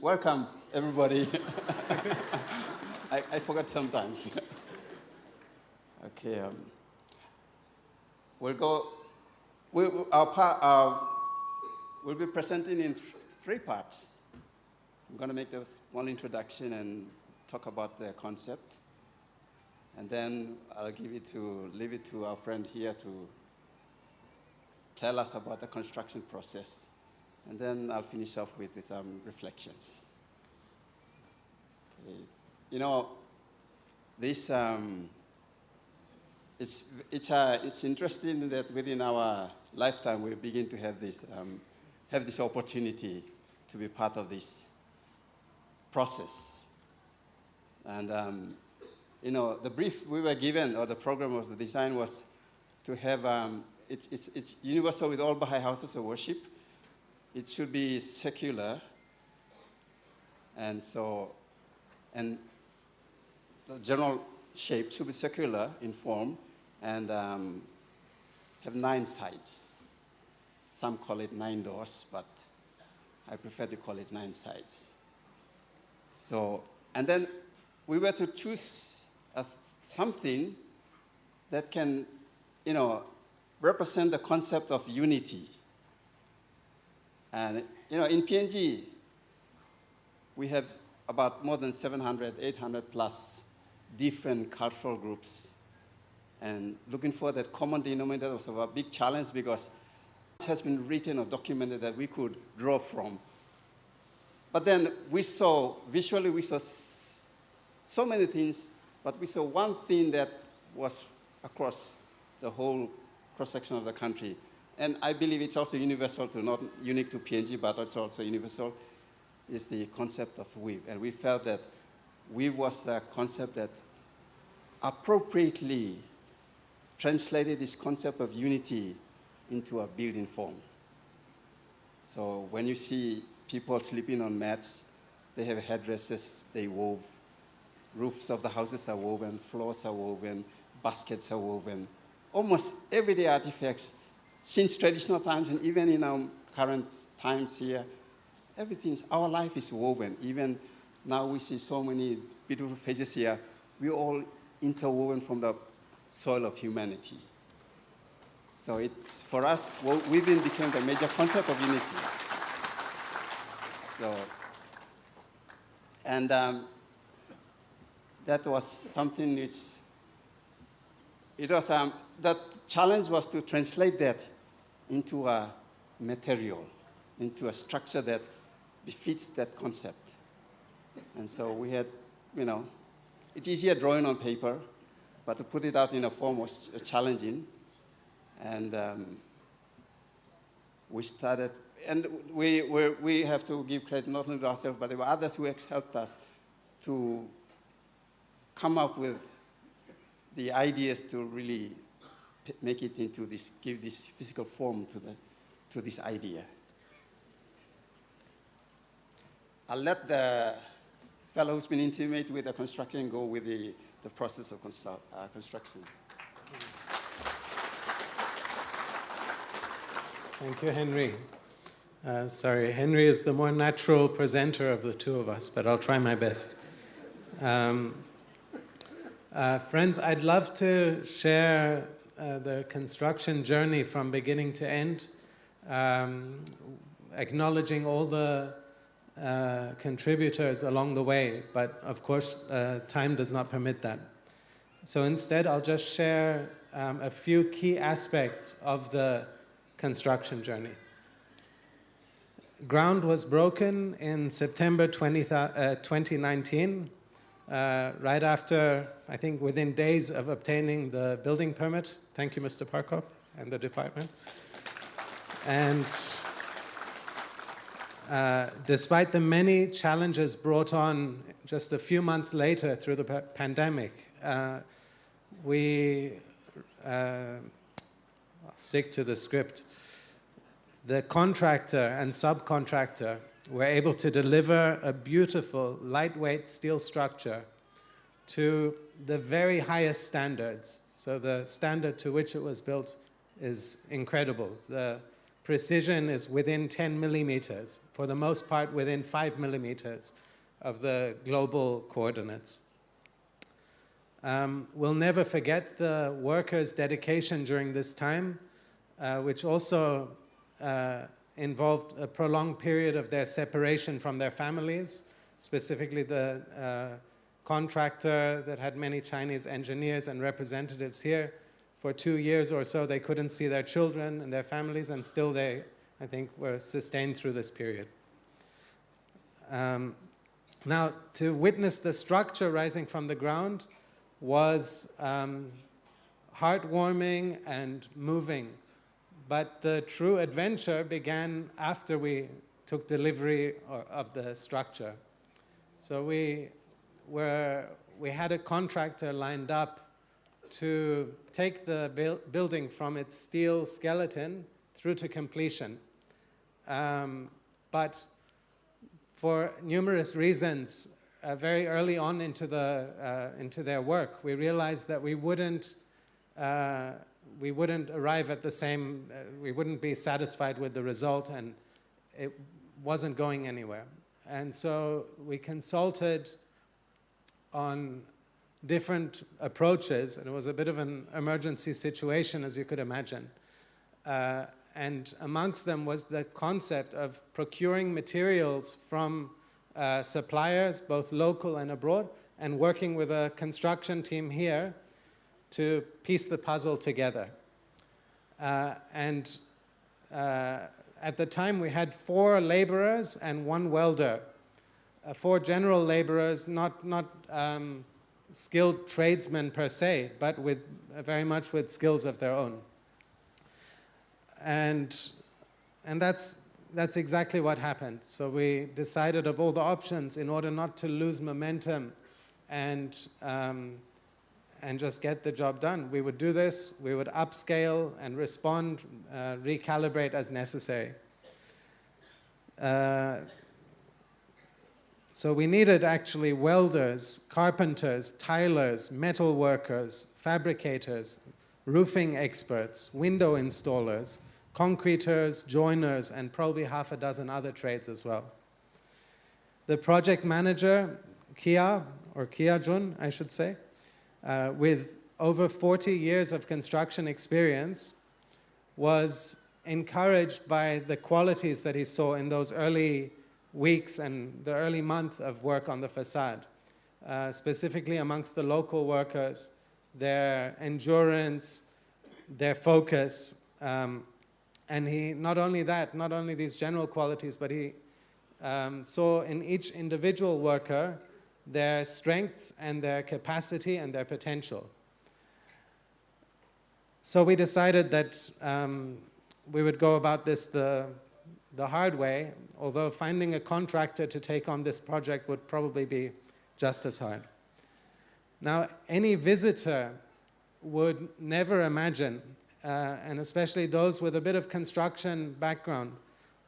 Welcome, everybody. I forget sometimes. Okay. We'll be presenting in three parts. I'm going to make a small introduction and talk about the concept. And then I'll leave it to our friend here to tell us about the construction process. And then I'll finish off with some reflections. Okay. You know, this it's interesting that within our lifetime we begin to have this opportunity to be part of this process. And you know, the brief we were given, or the program of the design, was to have it's universal with all Baha'i houses of worship. It should be secular, and the general shape should be circular in form, and have 9 sides. Some call it 9 doors, but I prefer to call it 9 sides. So, and then we were to choose something that can, you know, represent the concept of unity. And, you know, in PNG, we have about more than 700, 800 plus different cultural groups. And looking for that common denominator was a big challenge, because it has been written or documented that we could draw from. But then we saw so many things, but we saw one thing that was across the whole cross-section of the country. And I believe it's also universal to, not unique to PNG, but it's also universal, is the concept of weave. And we felt that weave was a concept that appropriately translated this concept of unity into a building form. So when you see people sleeping on mats, they have headdresses, they wove. Roofs of the houses are woven, floors are woven, baskets are woven. Almost everyday artifacts, since traditional times and even in our current times here, our life is woven. Even now we see so many beautiful faces here. We're all interwoven from the soil of humanity. So it's, for us, weaving became the major concept of unity. So, and that was something which, that challenge was to translate that into a material, into a structure that befits that concept. And so we had, you know, it's easier drawing on paper, but to put it out in a form was challenging. And we started, and we have to give credit not only to ourselves, but there were others who helped us to come up with the ideas to really make it into this, give this physical form to this idea. I'll let the fellow who's been intimate with the construction go with the process of construction. Thank you, Henry. Sorry, Henry is the more natural presenter of the two of us, but I'll try my best. Friends, I'd love to share the construction journey from beginning to end, acknowledging all the contributors along the way, but of course time does not permit that. So instead I'll just share a few key aspects of the construction journey. Ground was broken in September 2019, right after, I think within days of obtaining the building permit. Thank you, Mr. Parkop and the department. And despite the many challenges brought on just a few months later through the pandemic, I'll stick to the script. The contractor and subcontractor were able to deliver a beautiful, lightweight steel structure to the very highest standards. So the standard to which it was built is incredible. The precision is within 10 millimeters, for the most part within 5 millimeters of the global coordinates. We'll never forget the workers' dedication during this time, which also involved a prolonged period of their separation from their families, specifically the contractor that had many Chinese engineers and representatives here. For 2 years or so, they couldn't see their children and their families, and still they, I think, were sustained through this period. Now, to witness the structure rising from the ground was heartwarming and moving. But the true adventure began after we took delivery of the structure. So we had a contractor lined up to take the building from its steel skeleton through to completion. But for numerous reasons, very early on into their work, we realized that we wouldn't arrive at the same, we wouldn't be satisfied with the result, and it wasn't going anywhere. And so we consulted on different approaches, and it was a bit of an emergency situation, as you could imagine. And amongst them was the concept of procuring materials from suppliers, both local and abroad, and working with a construction team here to piece the puzzle together. At the time, we had 4 laborers and 1 welder, 4 general laborers, not skilled tradesmen per se, but with very much with skills of their own. And that's exactly what happened. So we decided of all the options, in order not to lose momentum and just get the job done, we would do this, we would upscale and respond, recalibrate as necessary. So we needed actually welders, carpenters, tilers, metal workers, fabricators, roofing experts, window installers, concreters, joiners, and probably half a dozen other trades as well. The project manager, Kia, or Kia Jun, I should say, with over 40 years of construction experience, was encouraged by the qualities that he saw in those early weeks and the early month of work on the facade, specifically amongst the local workers, their endurance, their focus, and he, not only that, not only these general qualities, but he saw in each individual worker their strengths and their capacity and their potential. So we decided that we would go about this the hard way, although finding a contractor to take on this project would probably be just as hard. Now, any visitor would never imagine, and especially those with a bit of construction background,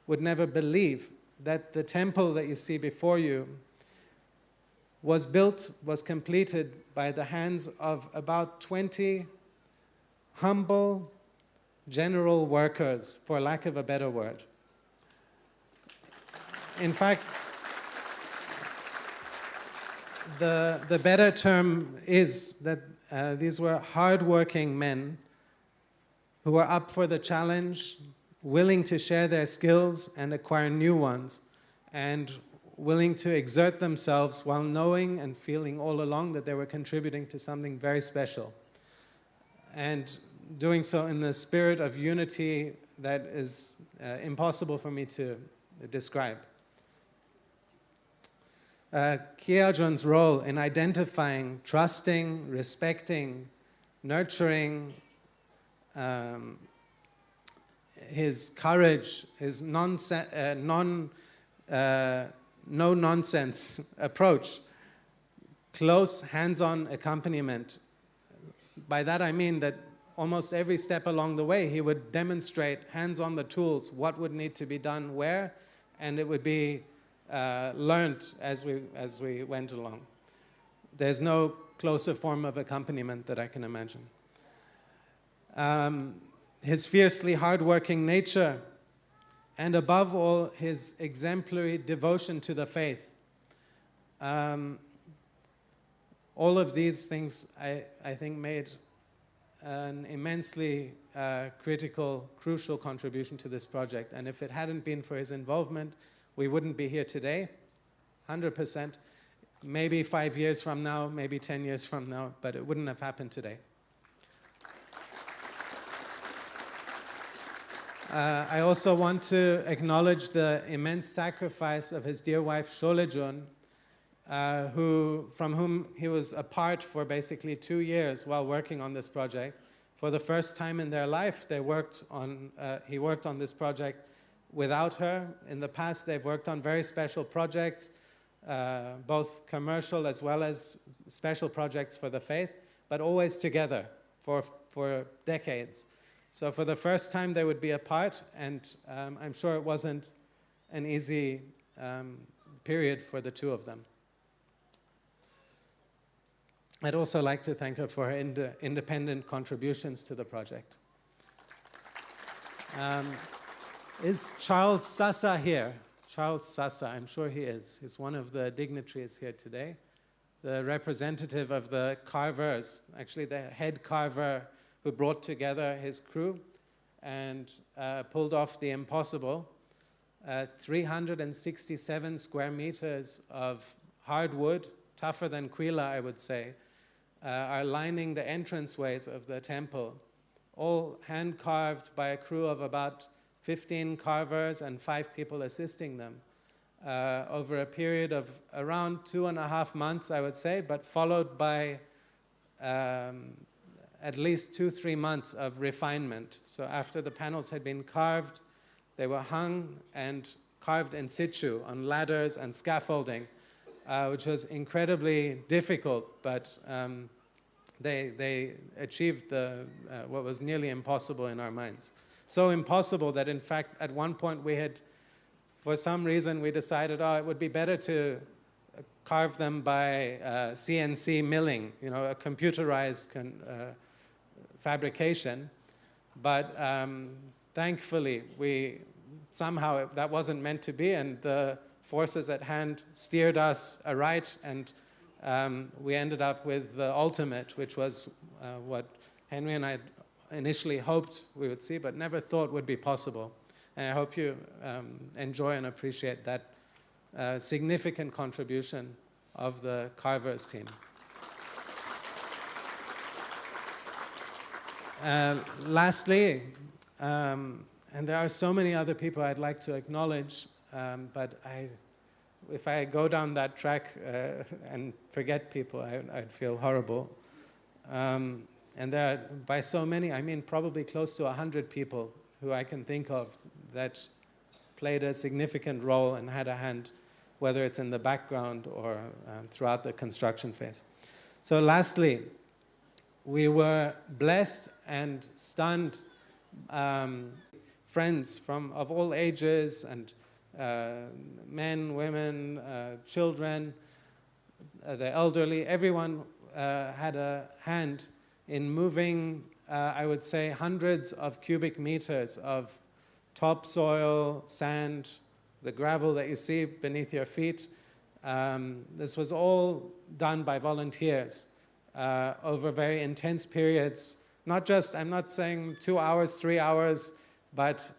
would never believe that the temple that you see before you was completed by the hands of about 20 humble general workers, for lack of a better word. In fact, the better term is that these were hardworking men who were up for the challenge, willing to share their skills and acquire new ones, and willing to exert themselves while knowing and feeling all along that they were contributing to something very special. And doing so in the spirit of unity that is impossible for me to describe. Kiajun's role in identifying, trusting, respecting, nurturing, his courage, his no-nonsense approach, close hands-on accompaniment. By that I mean that almost every step along the way he would demonstrate hands on the tools what would need to be done where, and it would be learned as we went along. There's no closer form of accompaniment that I can imagine. His fiercely hardworking nature, and above all, his exemplary devotion to the faith. All of these things, I think, made an immensely crucial contribution to this project. And if it hadn't been for his involvement, we wouldn't be here today, 100%. Maybe 5 years from now, maybe 10 years from now, but it wouldn't have happened today. I also want to acknowledge the immense sacrifice of his dear wife, Sholejun, from whom he was apart for basically 2 years while working on this project. For the first time in their life, he worked on this project without her. In the past, they've worked on very special projects, both commercial as well as special projects for the faith, but always together for decades. So for the first time, they would be apart, and I'm sure it wasn't an easy period for the two of them. I'd also like to thank her for her independent contributions to the project. Is Charles Sasa here? Charles Sasa, I'm sure he is. He's one of the dignitaries here today, the representative of the carvers, actually the head carver who brought together his crew and pulled off the impossible. 367 square meters of hardwood, tougher than Quila, I would say, are lining the entranceways of the temple, all hand-carved by a crew of about 15 carvers and 5 people assisting them over a period of around 2.5 months, I would say, but followed by at least 2-3 months of refinement. So after the panels had been carved, they were hung and carved in situ on ladders and scaffolding, which was incredibly difficult, but they achieved what was nearly impossible in our minds. So impossible that, in fact, at one point we had, for some reason, we decided, it would be better to carve them by CNC milling, a computerized fabrication. But thankfully, somehow that wasn't meant to be, and the forces at hand steered us aright, and we ended up with the ultimate, which was what Henry and I initially hoped we would see, but never thought would be possible. And I hope you enjoy and appreciate that significant contribution of the carvers team. Lastly, and there are so many other people I'd like to acknowledge, but if I go down that track and forget people, I'd feel horrible. And there are, by so many, I mean probably close to 100 people who I can think of that played a significant role and had a hand, whether it's in the background or throughout the construction phase. So lastly, we were blessed and stunned, friends of all ages, and men, women, children, the elderly, everyone had a hand in moving, I would say, hundreds of cubic meters of topsoil, sand, the gravel that you see beneath your feet. This was all done by volunteers over very intense periods. Not just, I'm not saying 2 hours, 3 hours, but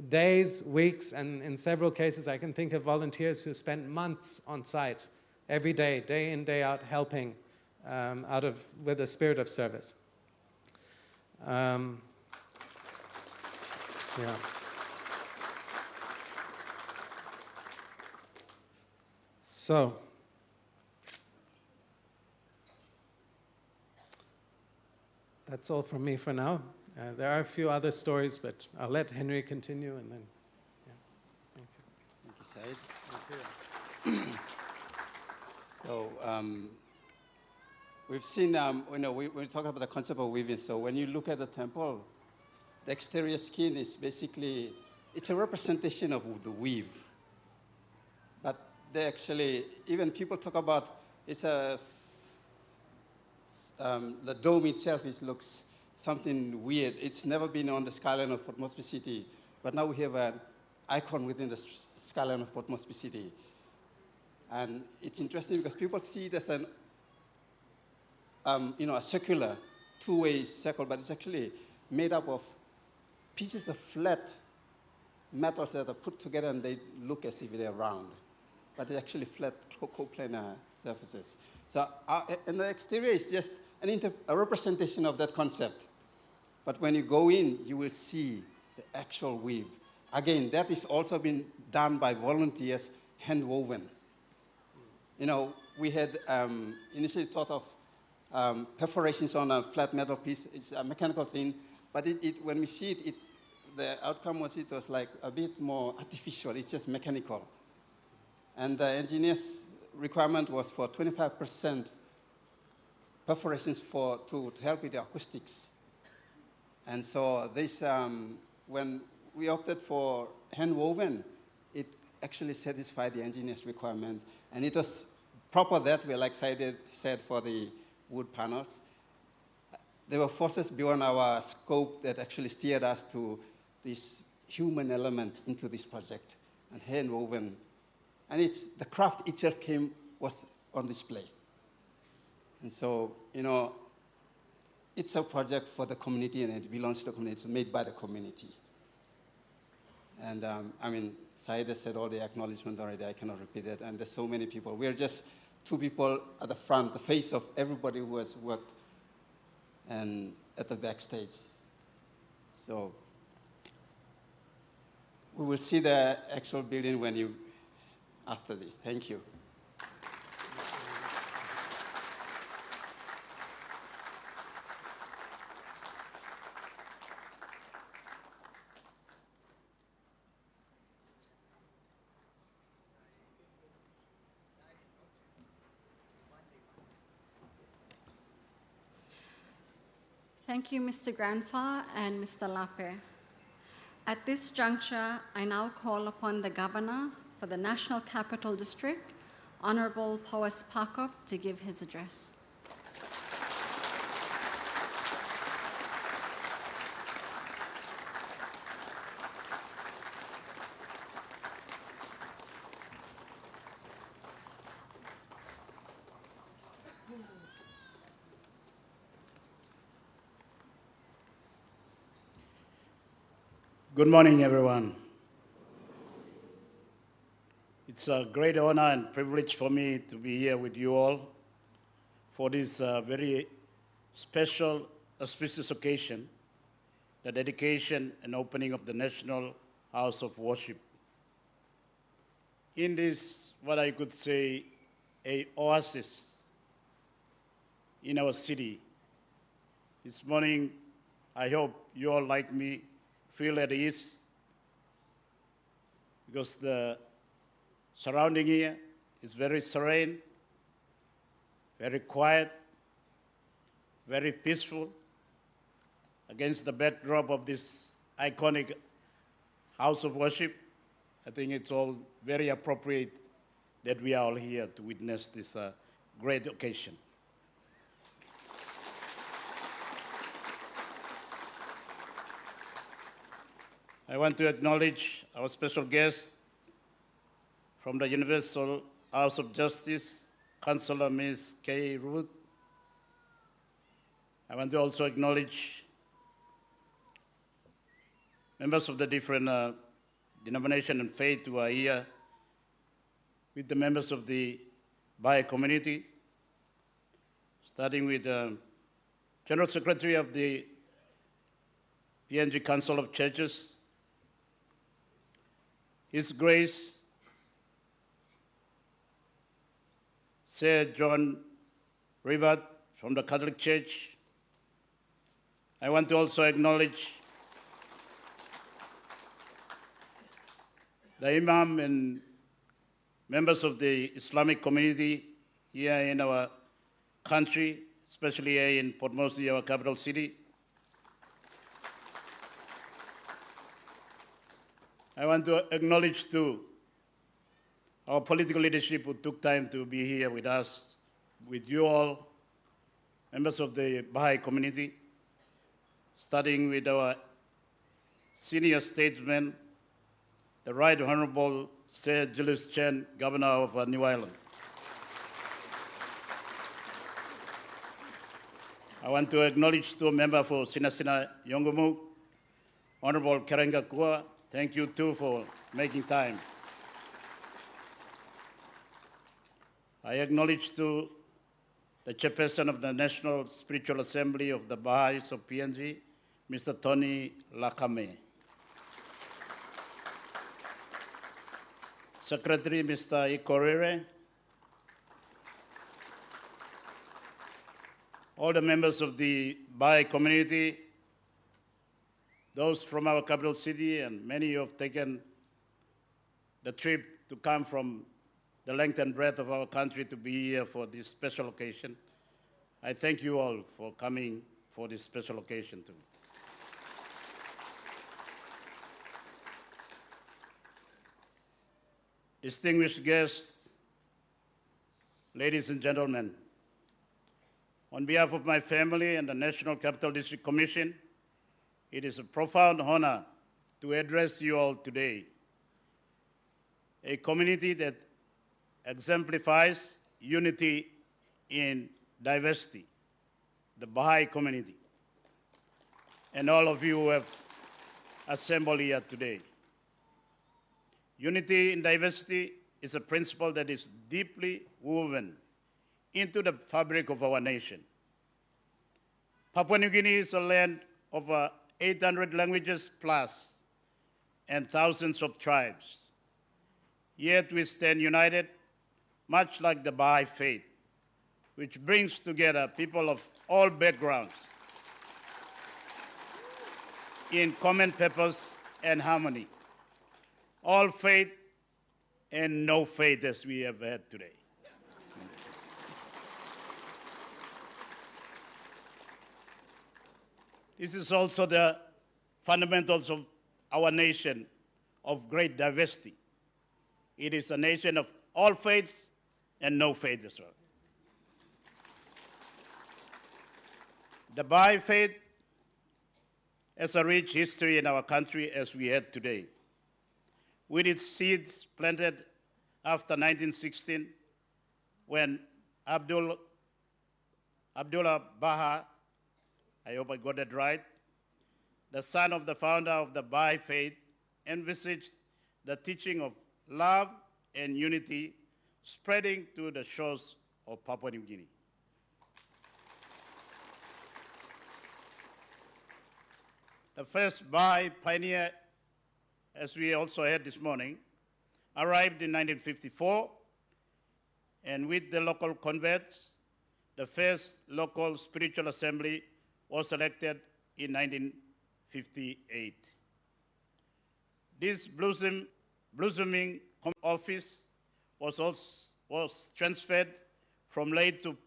days, weeks, and in several cases I can think of volunteers who spent months on site, every day, day in, day out, helping with a spirit of service. Yeah. So, that's all from me for now. There are a few other stories, but I'll let Henry continue and then, yeah. Thank you. Thank you, Said. So, we've seen, we talk about the concept of weaving. So when you look at the temple, the exterior skin is basically, it's a representation of the weave. But they actually, even people talk about, it's the dome itself looks something weird. It's never been on the skyline of Port Moresby City, but now we have an icon within the skyline of Port Moresby City. And it's interesting because people see it as an, a circular, two-way circle, but it's actually made up of pieces of flat metals that are put together and they look as if they're round, but they're actually flat coplanar surfaces. So, and the exterior is just a representation of that concept. But when you go in, you will see the actual weave. Again, that is also been done by volunteers, hand-woven. We had initially thought of perforations on a flat metal piece. It's a mechanical thing, but when we see it, the outcome was it was like a bit more artificial. It's just mechanical. And the engineer's requirement was for 25% perforations to help with the acoustics. And so this, when we opted for hand-woven, it actually satisfied the engineer's requirement. And it was proper that way, like said for the wood panels. There were forces beyond our scope that actually steered us to this human element into this project, and hand-woven. And the craft itself was on display. And so, it's a project for the community and it belongs to the community, it's made by the community. And Said has said all the acknowledgement already, I cannot repeat it, and there's so many people. We're just two people at the front, the face of everybody who has worked and at the backstage. So we will see the actual building after this. Thank you. Thank you, Mr. Granfa and Mr. Lape. At this juncture, I now call upon the Governor for the National Capital District, Honorable Powis Pakop, to give his address. Good morning, everyone. It's a great honor and privilege for me to be here with you all for this very special, auspicious occasion, the dedication and opening of the National House of Worship. In this, what I could say, an oasis in our city. This morning, I hope you all, like me, feel at ease, because the surrounding here is very serene, very quiet, very peaceful, against the backdrop of this iconic house of worship. I think it's all very appropriate that we are all here to witness this great occasion. I want to acknowledge our special guest from the Universal House of Justice, Councillor Ms. Kay Ruth. I want to also acknowledge members of the different denomination and faith who are here with the members of the Baha'i community, starting with General Secretary of the PNG Council of Churches, His Grace Sir John Rivat from the Catholic Church. I want to also acknowledge the Imam and members of the Islamic community here in our country, especially here in Port Moresby, our capital city. I want to acknowledge too our political leadership who took time to be here with us, with you all, members of the Baha'i community, starting with our senior statesman, the Right Honorable Sir Julius Chen, Governor of New Ireland. I want to acknowledge two members for Sinasina Yongumuk, Honorable Karenga Kua. Thank you too for making time. I acknowledge too the chairperson of the National Spiritual Assembly of the Baha'is of PNG, Mr. Tony Lakame. Secretary, Mr. Ikorere. All the members of the Baha'i community, those from our capital city, and many who have taken the trip to come from the length and breadth of our country to be here for this special occasion. I thank you all for coming for this special occasion too. Distinguished guests, ladies and gentlemen, on behalf of my family and the National Capital District Commission, it is a profound honor to address you all today. A community that exemplifies unity in diversity, the Baha'i community, and all of you who have assembled here today. Unity in diversity is a principle that is deeply woven into the fabric of our nation. Papua New Guinea is a land of 800 languages plus and thousands of tribes. Yet we stand united, much like the Baha'i faith, which brings together people of all backgrounds in common purpose and harmony. All faith and no faith, as we have had today. This is also the fundamentals of our nation of great diversity. It is a nation of all faiths and no faith as well. The Baha'i faith has a rich history in our country as we had today. With its seeds planted after 1916, when Abdullah Baha, I hope I got that right, the son of the founder of the Baha'i faith, envisaged the teaching of love and unity spreading to the shores of Papua New Guinea. The first Baha'i pioneer, as we also heard this morning, arrived in 1954, and with the local converts, the first local spiritual assembly was elected in 1958. This blossoming office was transferred from Leyte to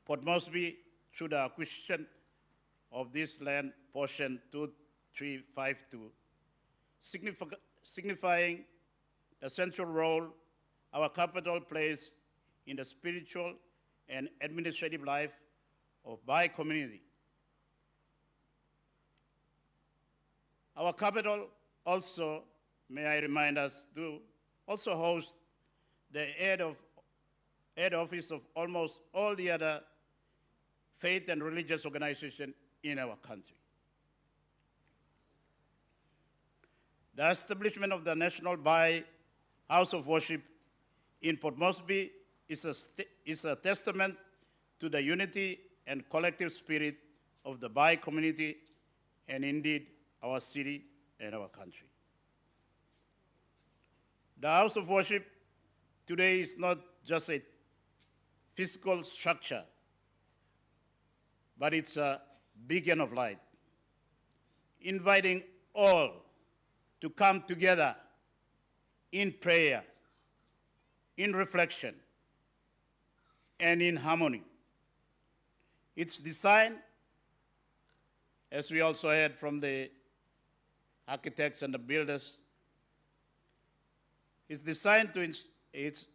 Port Moresby through the acquisition of this land portion 2352, signifying the central role our capital plays in the spiritual and administrative life of Baha'i community. Our capital also, may I remind us to also host the head office of almost all the other faith and religious organizations in our country. The establishment of the National Bahá'í House of Worship in Port Moresby is a testament to the unity and collective spirit of the Bahá'í community and indeed our city and our country. The House of Worship today is not just a physical structure, but it's a beacon of light, inviting all to come together in prayer, in reflection, and in harmony. It's designed, as we also heard from the architects and the builders, it's designed to, it's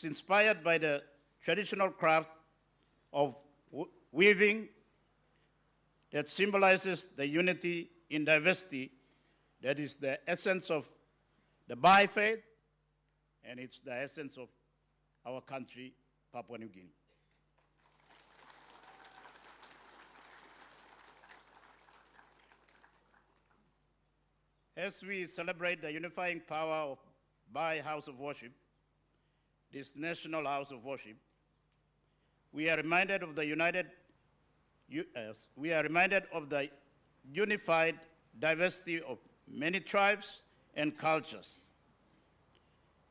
inspired by the traditional craft of weaving that symbolizes the unity in diversity that is the essence of the Baha'i faith, and it's the essence of our country, Papua New Guinea. As we celebrate the unifying power of Bahá'í House of Worship, this National House of Worship, we are reminded of the unified diversity of many tribes and cultures.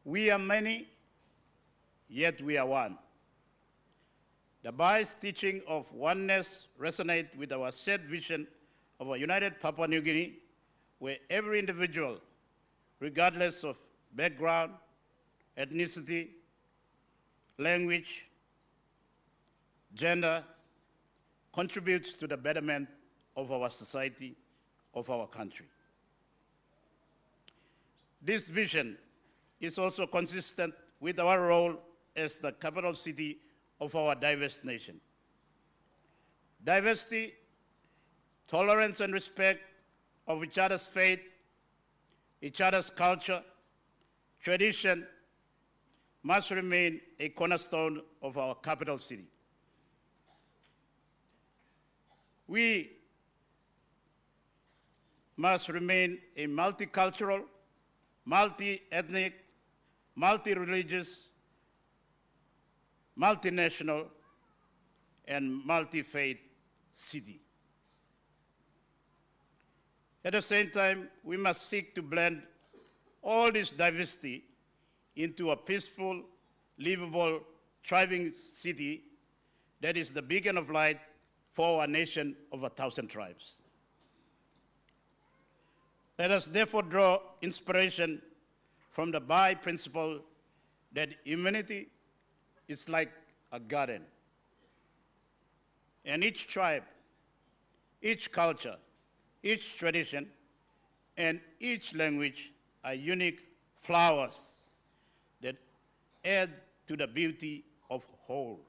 We are many, yet we are one. The Baha'is' teaching of oneness resonates with our shared vision of a united Papua New Guinea, where every individual, regardless of background, ethnicity, language, gender, contributes to the betterment of our society, of our country. This vision is also consistent with our role as the capital city of our diverse nation. Diversity, tolerance, and respect of each other's faith, each other's culture, tradition, must remain a cornerstone of our capital city. We must remain a multicultural, multi-ethnic, multi-religious, multinational, and multi-faith city. At the same time, we must seek to blend all this diversity into a peaceful, livable, thriving city that is the beacon of light for our nation of 1,000 tribes. Let us therefore draw inspiration from the Baha'i principle that humanity is like a garden, and each tribe, each culture, each tradition, and each language are unique flowers that add to the beauty of whole.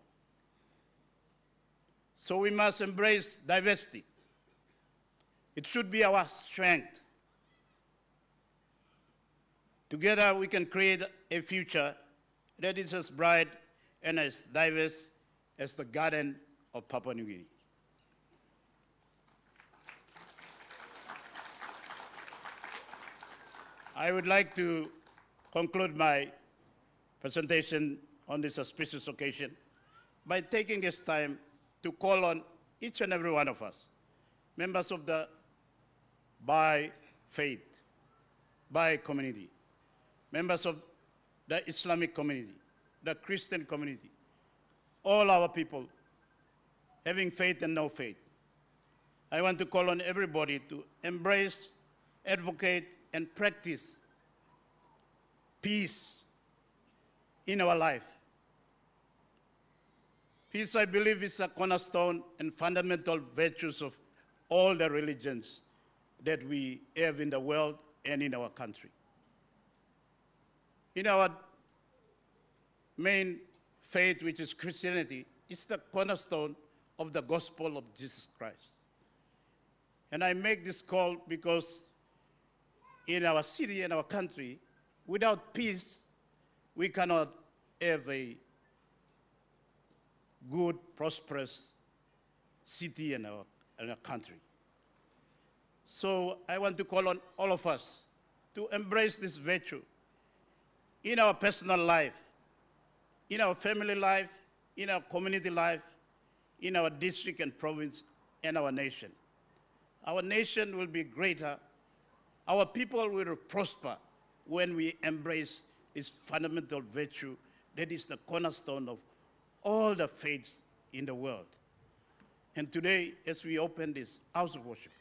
So we must embrace diversity. It should be our strength. Together we can create a future that is as bright and as diverse as the garden of Papua New Guinea. I would like to conclude my presentation on this auspicious occasion by taking this time to call on each and every one of us, members of the Baha'i faith, Baha'i community, members of the Islamic community, the Christian community, all our people, having faith and no faith. I want to call on everybody to embrace, advocate, and practice peace in our life. Peace, I believe, is a cornerstone and fundamental virtues of all the religions that we have in the world and in our country. In our main faith, which is Christianity, it's the cornerstone of the gospel of Jesus Christ. And I make this call because in our city and our country. Without peace, we cannot have a good, prosperous city in our country. So I want to call on all of us to embrace this virtue in our personal life, in our family life, in our community life, in our district and province, and our nation. Our nation will be greater. Our people will prosper when we embrace this fundamental virtue that is the cornerstone of all the faiths in the world. And today, as we open this house of worship,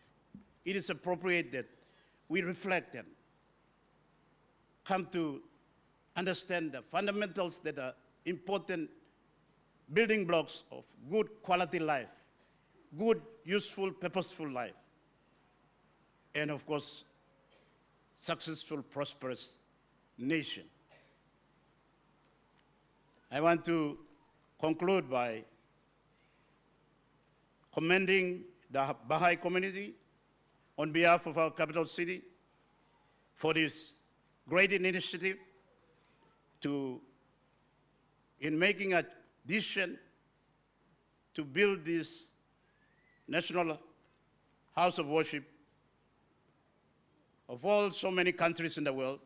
it is appropriate that we reflect and come to understand the fundamentals that are important building blocks of good quality life, good, useful, purposeful life, and of course, successful, prosperous nation. I want to conclude by commending the Baha'i community on behalf of our capital city for this great initiative in making a decision to build this national house of worship of all so many countries in the world,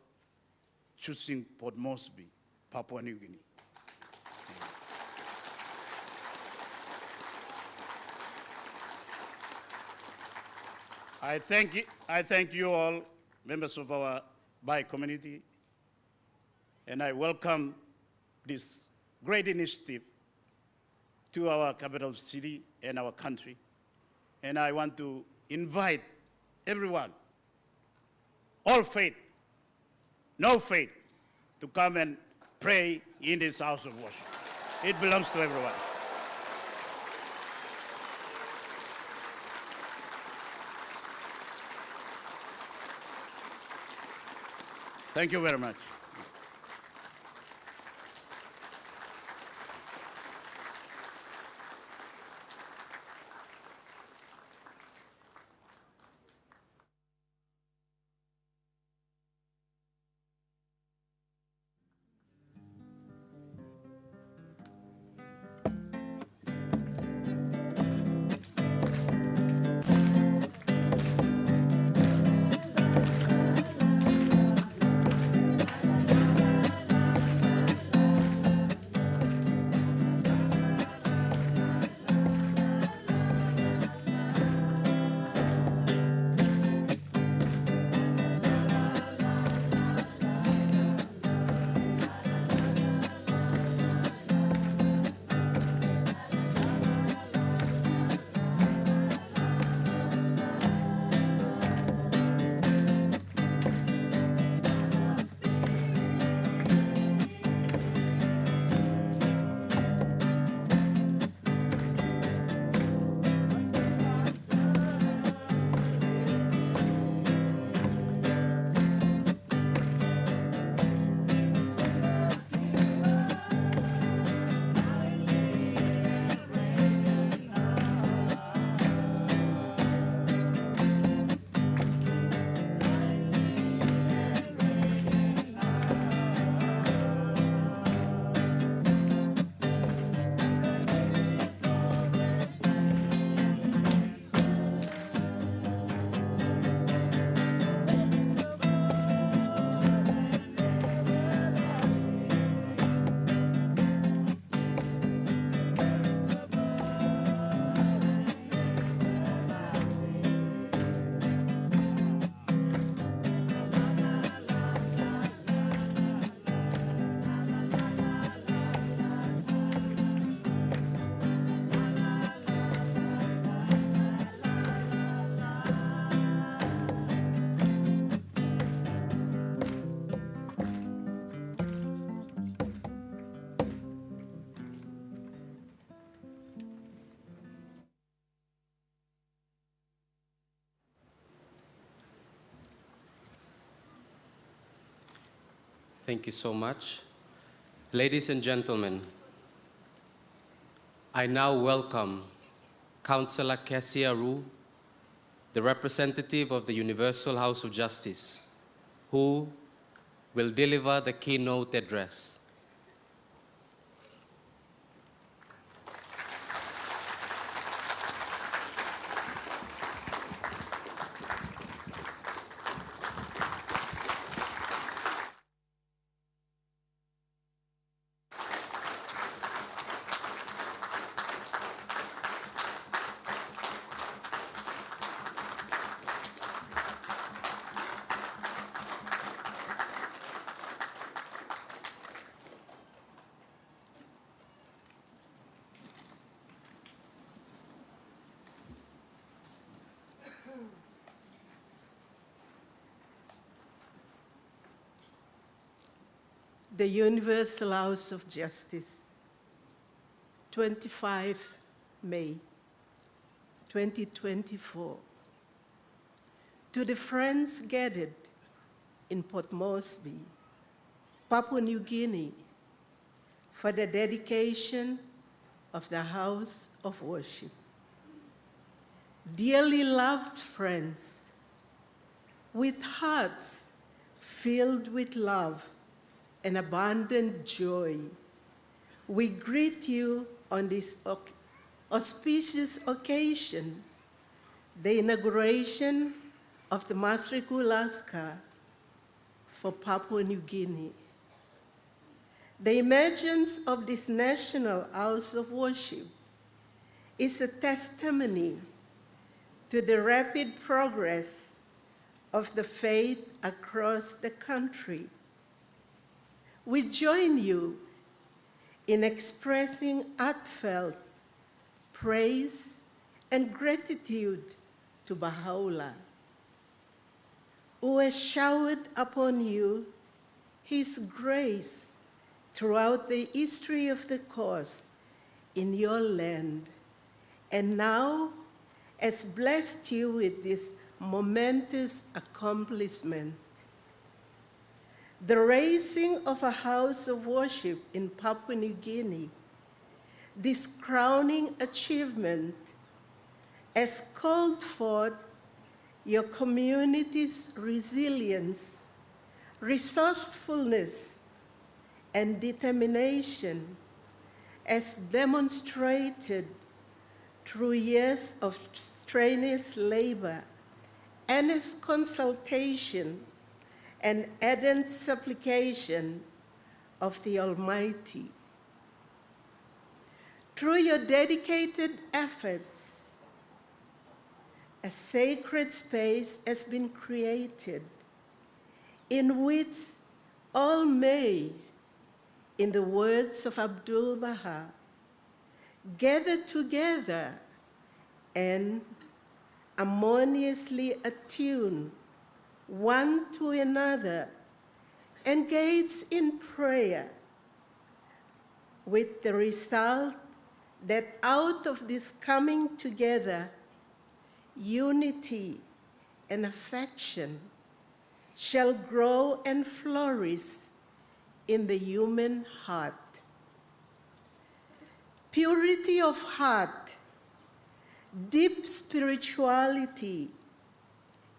choosing Port Moresby, Papua New Guinea. I thank you all, members of our Baha'i community, and I welcome this great initiative to our capital city and our country. And I want to invite everyone, all faith, no faith, to come and pray in this house of worship. It belongs to everyone. Thank you very much. Thank you so much. Ladies and gentlemen, I now welcome Councillor Cassia Rue, the representative of the Universal House of Justice, who will deliver the keynote address. The Universal House of Justice, 25 May 2024. To the friends gathered in Port Moresby, Papua New Guinea, for the dedication of the House of Worship. Dearly loved friends, with hearts filled with love and abundant joy, we greet you on this auspicious occasion, the inauguration of the Masrikulaska for Papua New Guinea. The emergence of this National House of Worship is a testimony to the rapid progress of the faith across the country. We join you in expressing heartfelt praise and gratitude to Baha'u'llah, who has showered upon you his grace throughout the history of the cause in your land, and now has blessed you with this momentous accomplishment. The raising of a house of worship in Papua New Guinea, this crowning achievement, has called forth your community's resilience, resourcefulness, and determination, as demonstrated through years of strenuous labor, earnest consultation, and ardent supplication of the Almighty. Through your dedicated efforts, a sacred space has been created in which all may, in the words of Abdul Baha, gather together and harmoniously attune one to another, engaged in prayer, with the result that out of this coming together, unity and affection shall grow and flourish in the human heart. Purity of heart, deep spirituality,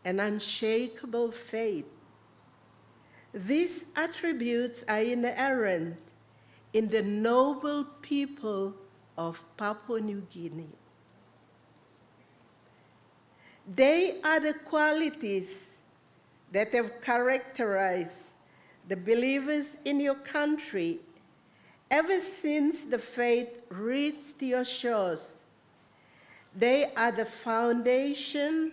and unshakable faith. These attributes are inherent in the noble people of Papua New Guinea. They are the qualities that have characterized the believers in your country ever since the faith reached your shores. They are the foundation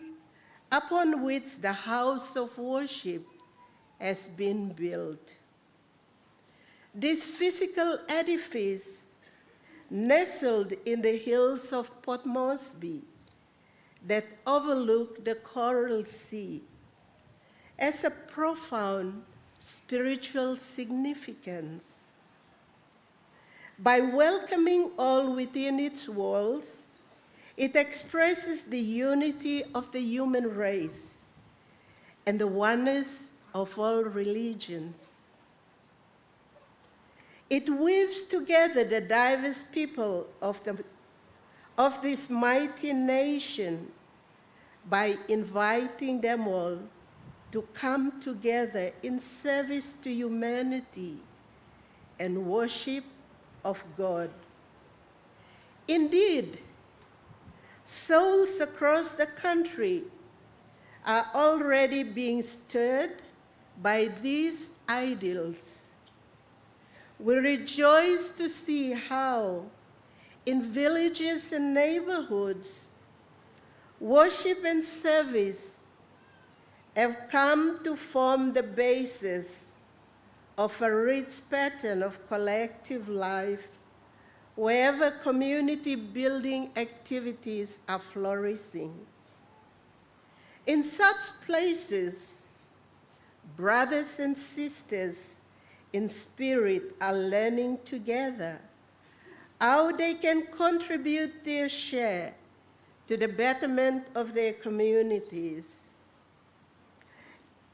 upon which the house of worship has been built. This physical edifice, nestled in the hills of Port Moresby that overlook the Coral Sea, has a profound spiritual significance. By welcoming all within its walls, it expresses the unity of the human race and the oneness of all religions. It weaves together the diverse people of this mighty nation by inviting them all to come together in service to humanity and worship of God. Indeed, souls across the country are already being stirred by these ideals. We rejoice to see how, in villages and neighborhoods, worship and service have come to form the basis of a rich pattern of collective life wherever community building activities are flourishing. In such places, brothers and sisters in spirit are learning together how they can contribute their share to the betterment of their communities.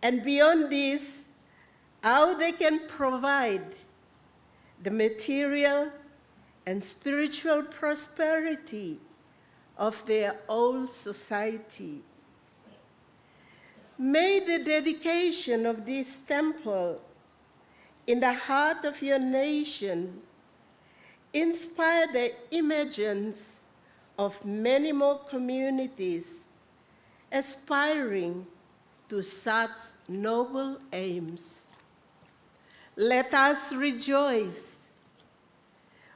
And beyond this, how they can provide the material and spiritual prosperity of their own society. May the dedication of this temple in the heart of your nation inspire the emergence of many more communities aspiring to such noble aims. Let us rejoice,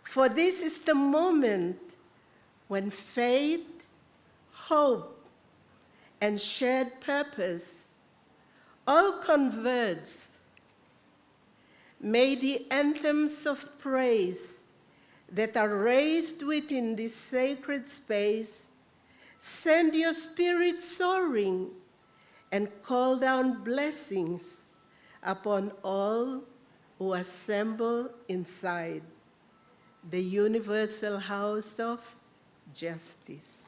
for this is the moment when faith, hope, and shared purpose all converge. May the anthems of praise that are raised within this sacred space send your spirit soaring and call down blessings upon all who assemble inside the universal house of justice.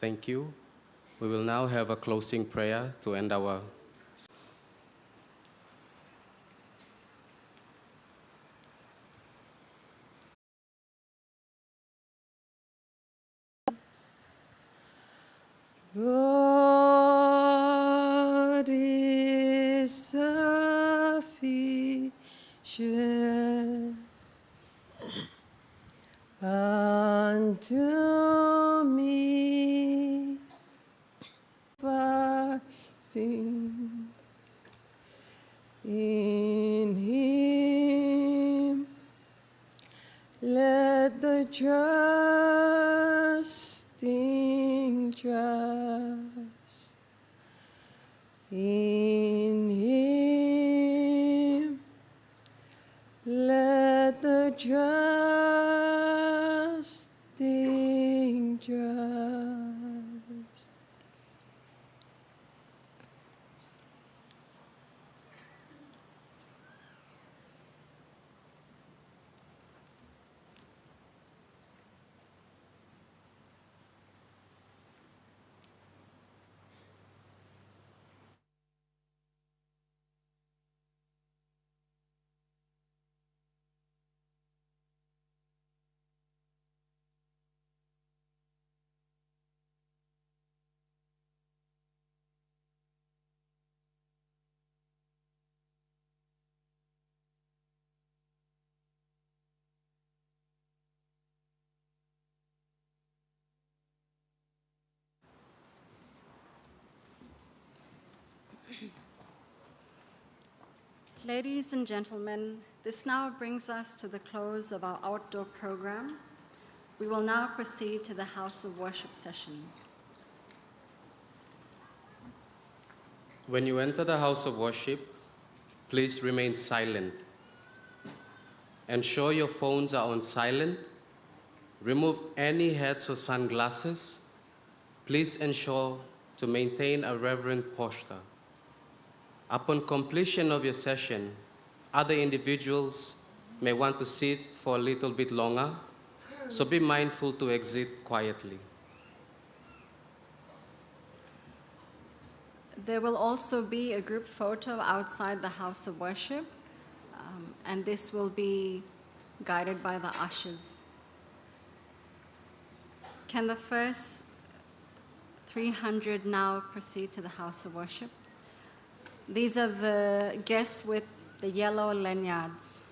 Thank you. We will now have a closing prayer to end our God is sufficient unto me, by sin in Him. Let the trusting trust in Him. Let the trusting trust. Ladies and gentlemen, this now brings us to the close of our outdoor program. We will now proceed to the House of Worship sessions. When you enter the house of worship, please remain silent. Ensure your phones are on silent. Remove any hats or sunglasses. Please ensure to maintain a reverent posture. Upon completion of your session, other individuals may want to sit for a little bit longer, so be mindful to exit quietly. There will also be a group photo outside the House of Worship, and this will be guided by the ushers. Can the first 300 now proceed to the House of Worship? These are the guests with the yellow lanyards.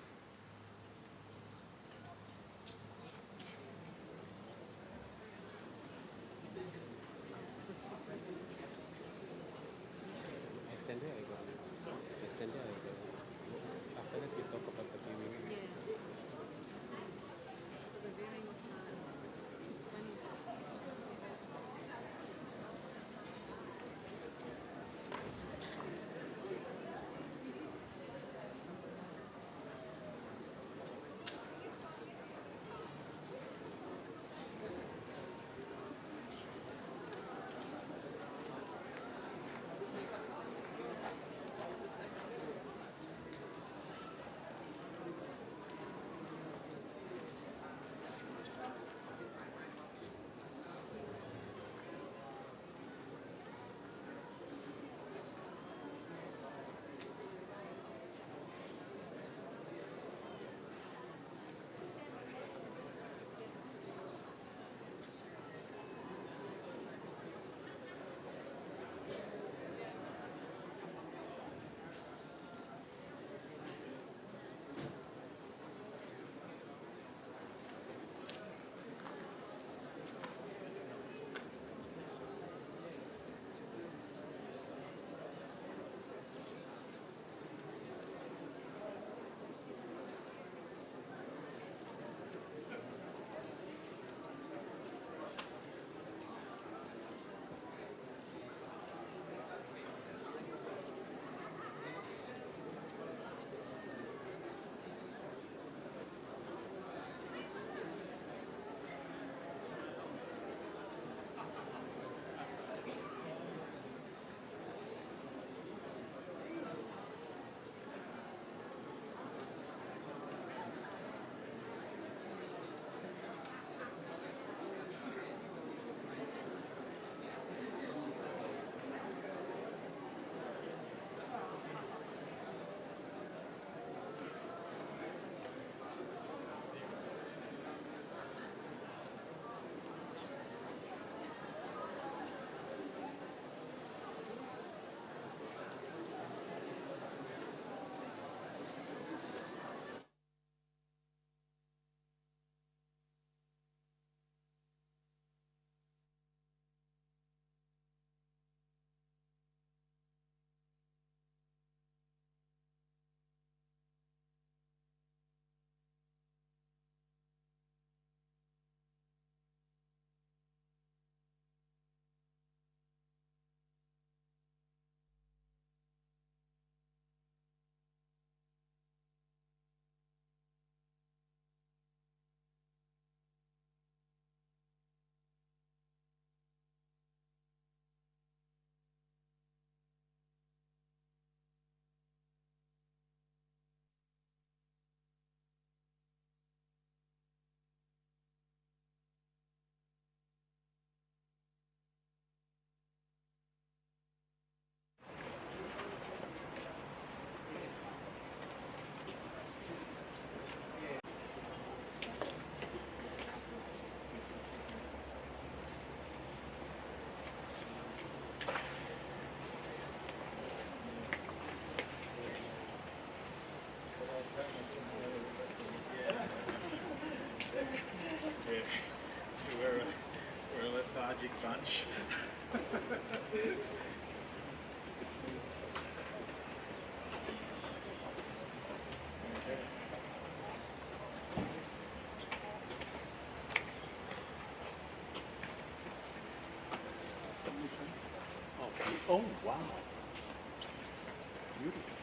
Oh, wow. Beautiful.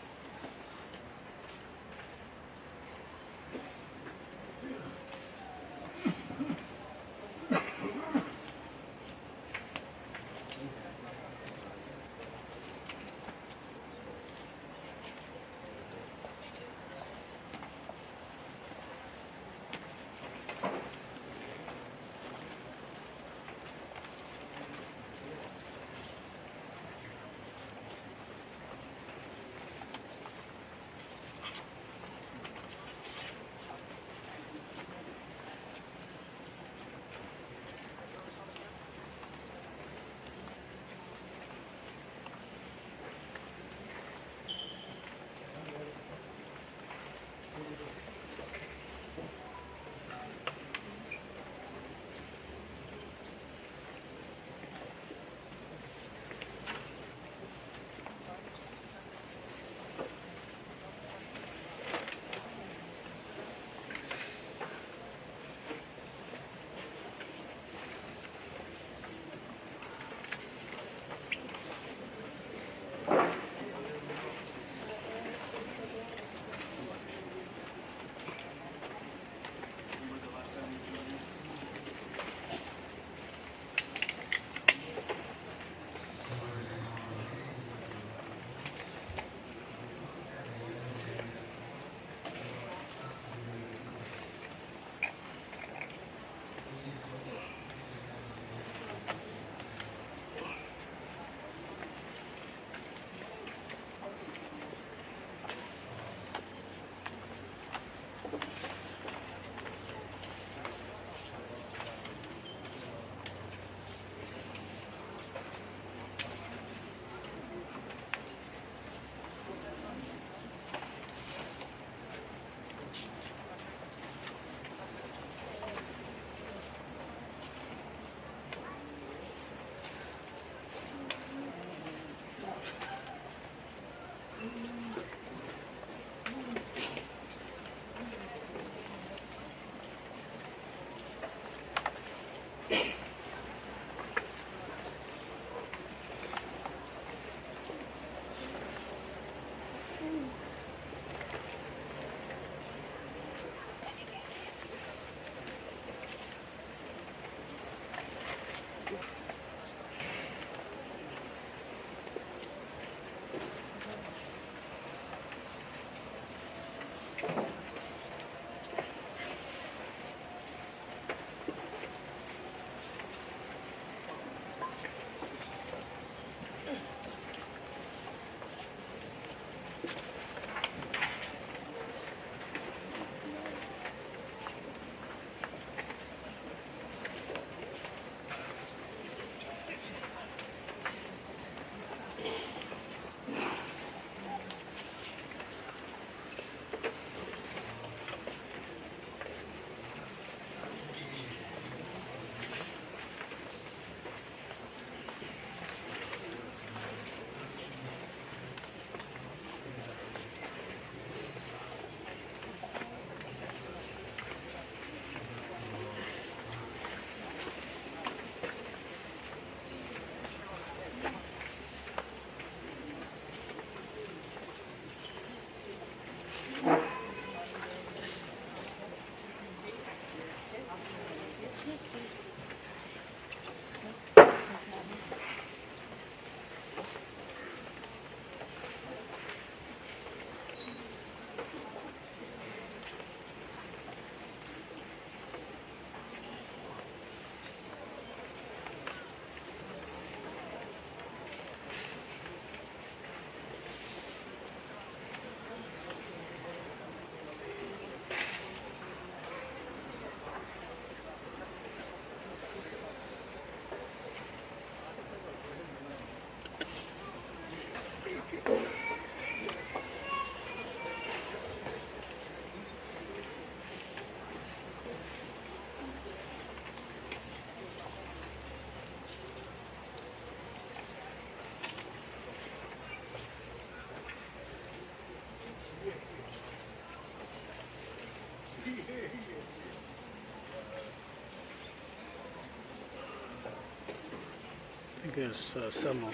Yes, Samo.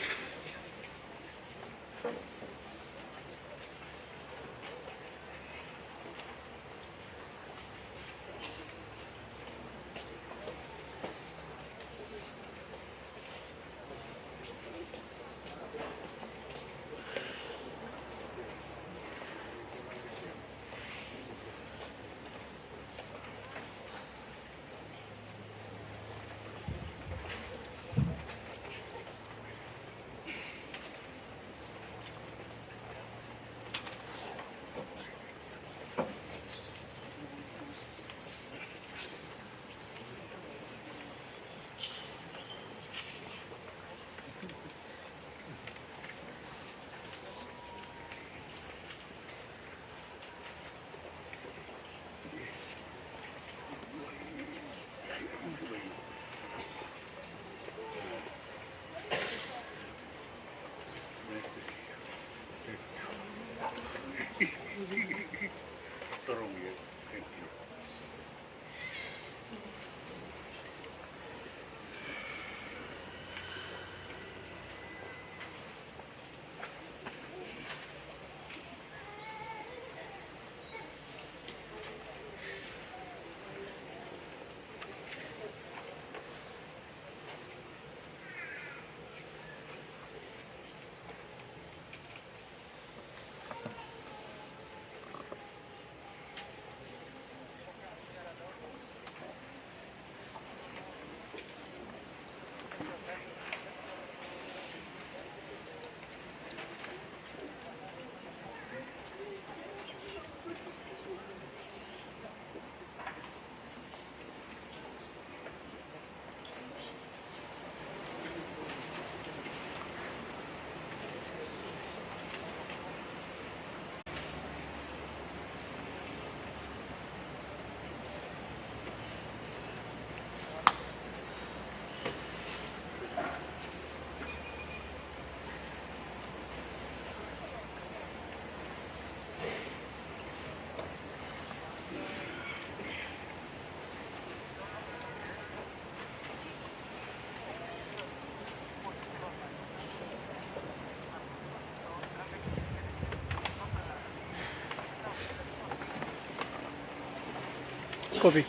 Copy.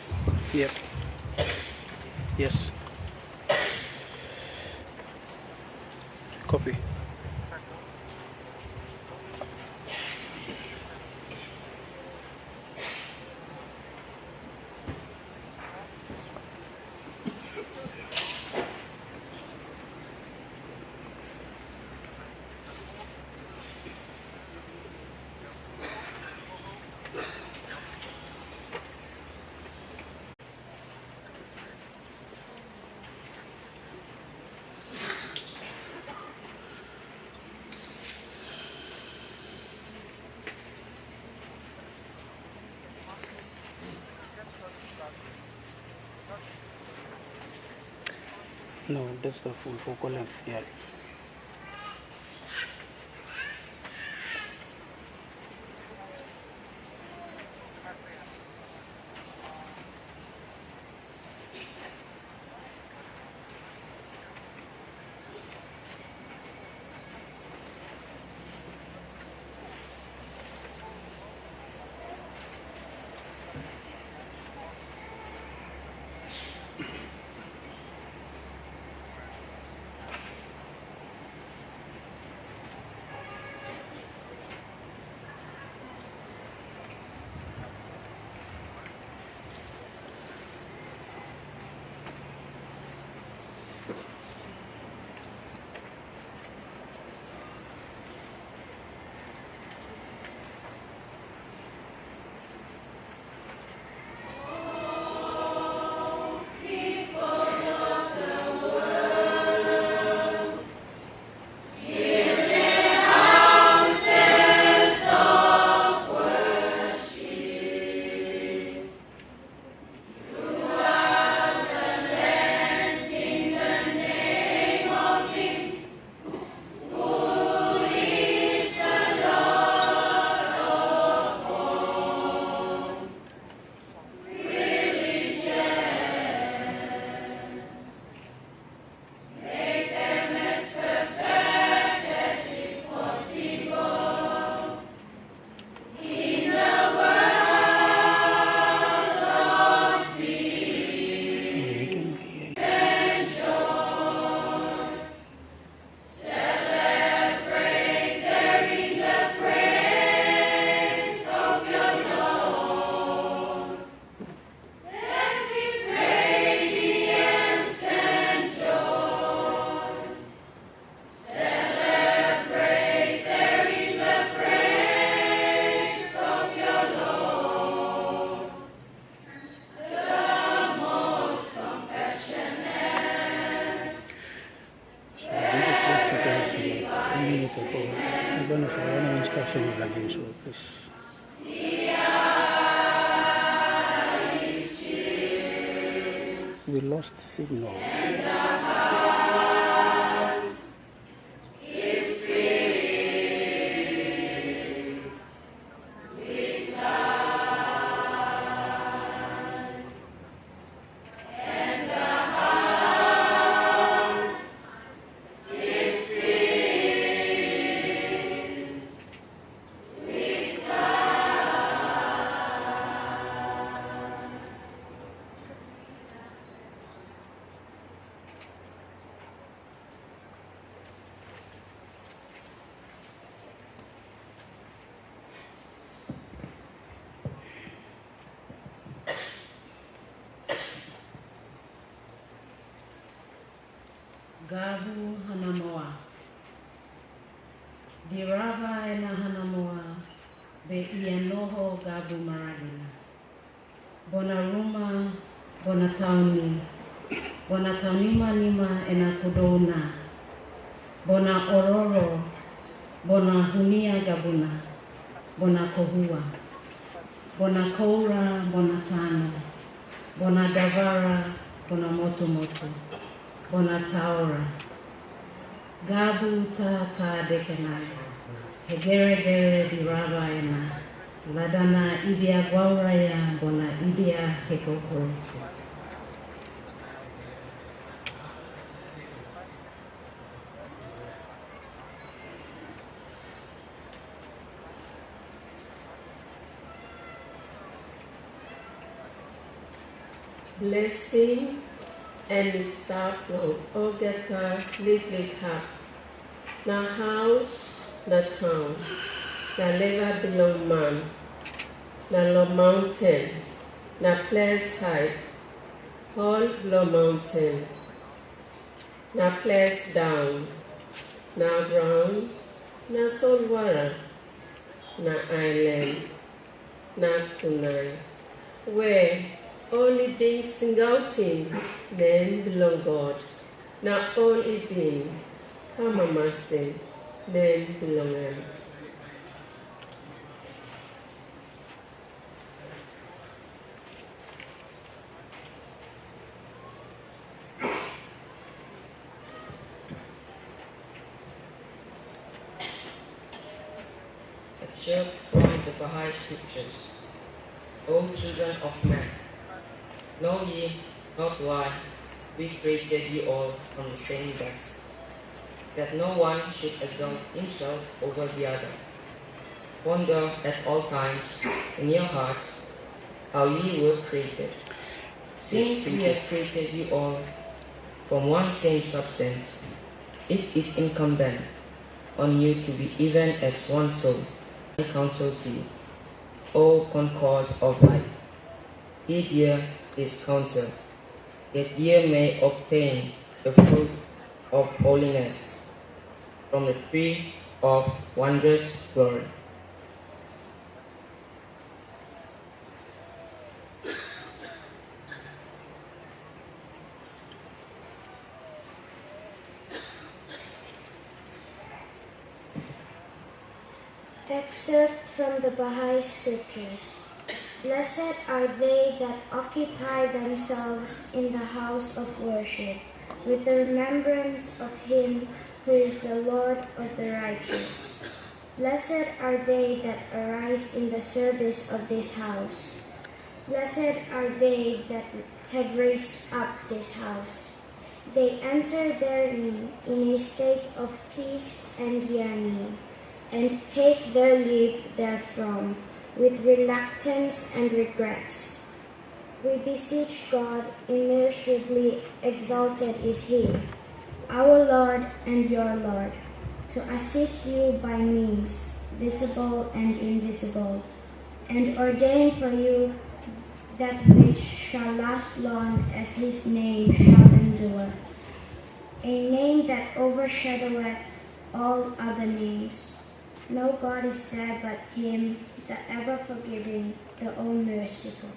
Yep. Yes. Copy. No, that's the full focal length. Yeah. ito po. Iba na sa ng instruction lagi. So, please. We lost signal. Gabu Hanamoa. Dirava ena Hanamoa be ianoho Gabu Maragina. Bonaruma, Bonatauni, Bonataunima Nima ena Kudona. Bona Ororo, Bona Hunia Gabuna, Bona Kohua. Bona Koura, Bonatano, Bona Davara, Bona Motomoto. Bonataura, Gabu ta dekenai, Hegere di Rabayana, Ladana Idia Guauraya, Bona Idia Hekoko. Blessing and start from Ogata Little Hub. Na house, na town, na never belong man, na low mountain, na place height, all low mountain, na place down, na ground, na salt water, na island, na kunai, where only being single thing, then belong God. Not only being, Kamamase, then belong Him. Excerpt from the Baha'i scriptures. O children of men, know ye not why we created you all from the same dust, that no one should exalt himself over the other. Wonder at all times in your hearts how ye were created. Since we have created you all from one same substance, it is incumbent on you to be even as one soul. I counsel thee, O concourse of light, heed ye his counsel, that ye may obtain the fruit of holiness from the tree of wondrous glory. Excerpt from the Baha'i Scriptures. Blessed are they that occupy themselves in the house of worship, with the remembrance of Him who is the Lord of the righteous. Blessed are they that arise in the service of this house. Blessed are they that have raised up this house. They enter therein in a state of peace and yearning, and take their leave therefrom with reluctance and regret. We beseech God, immeasurably exalted is He, our Lord and your Lord, to assist you by means visible and invisible, and ordain for you that which shall last long as His name shall endure, a name that overshadoweth all other names. No God is there but Him, the ever-forgiving, the all-merciful.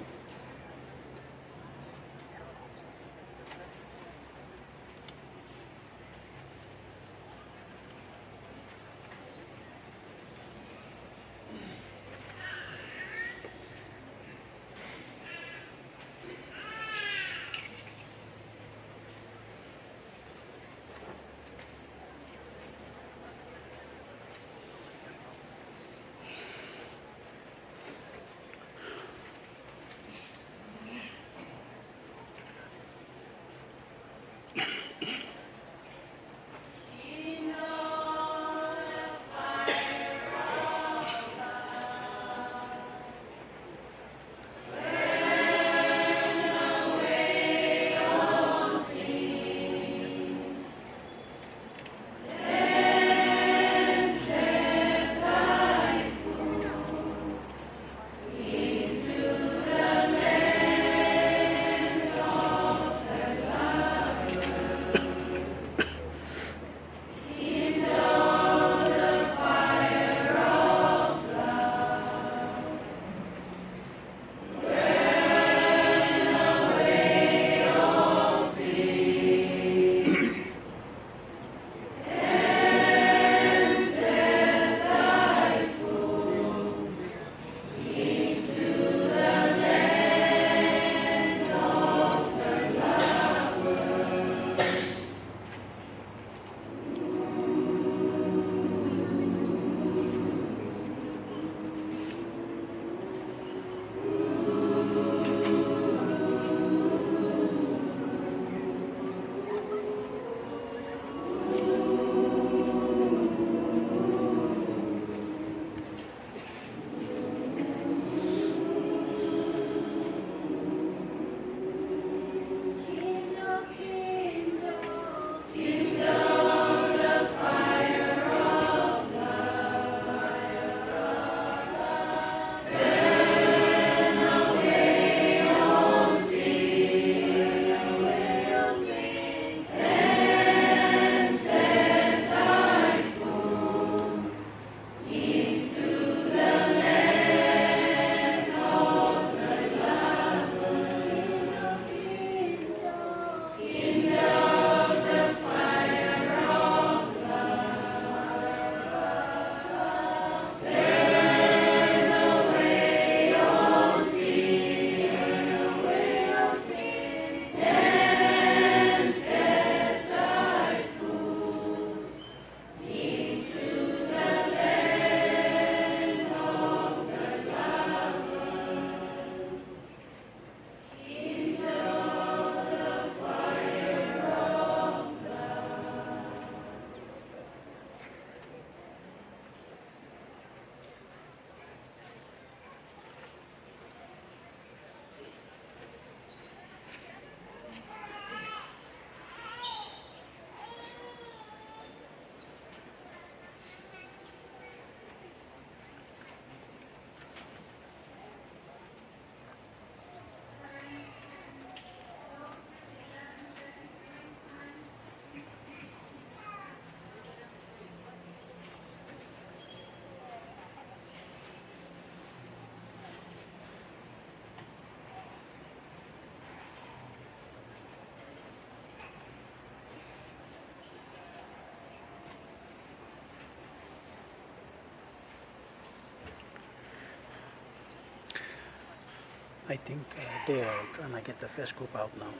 I think they are trying to get the first group out now.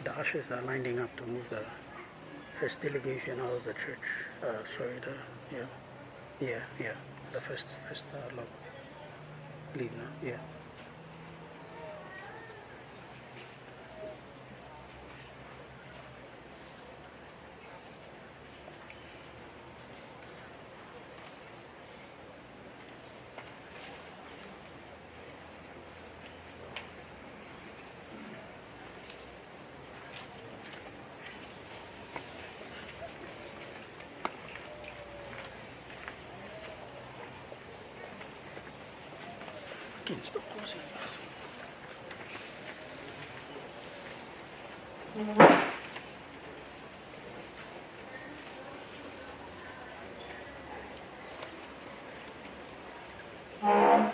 The ushers are lining up to move the first delegation out of the church. The first lot leave now. Yeah. Stop closing this one.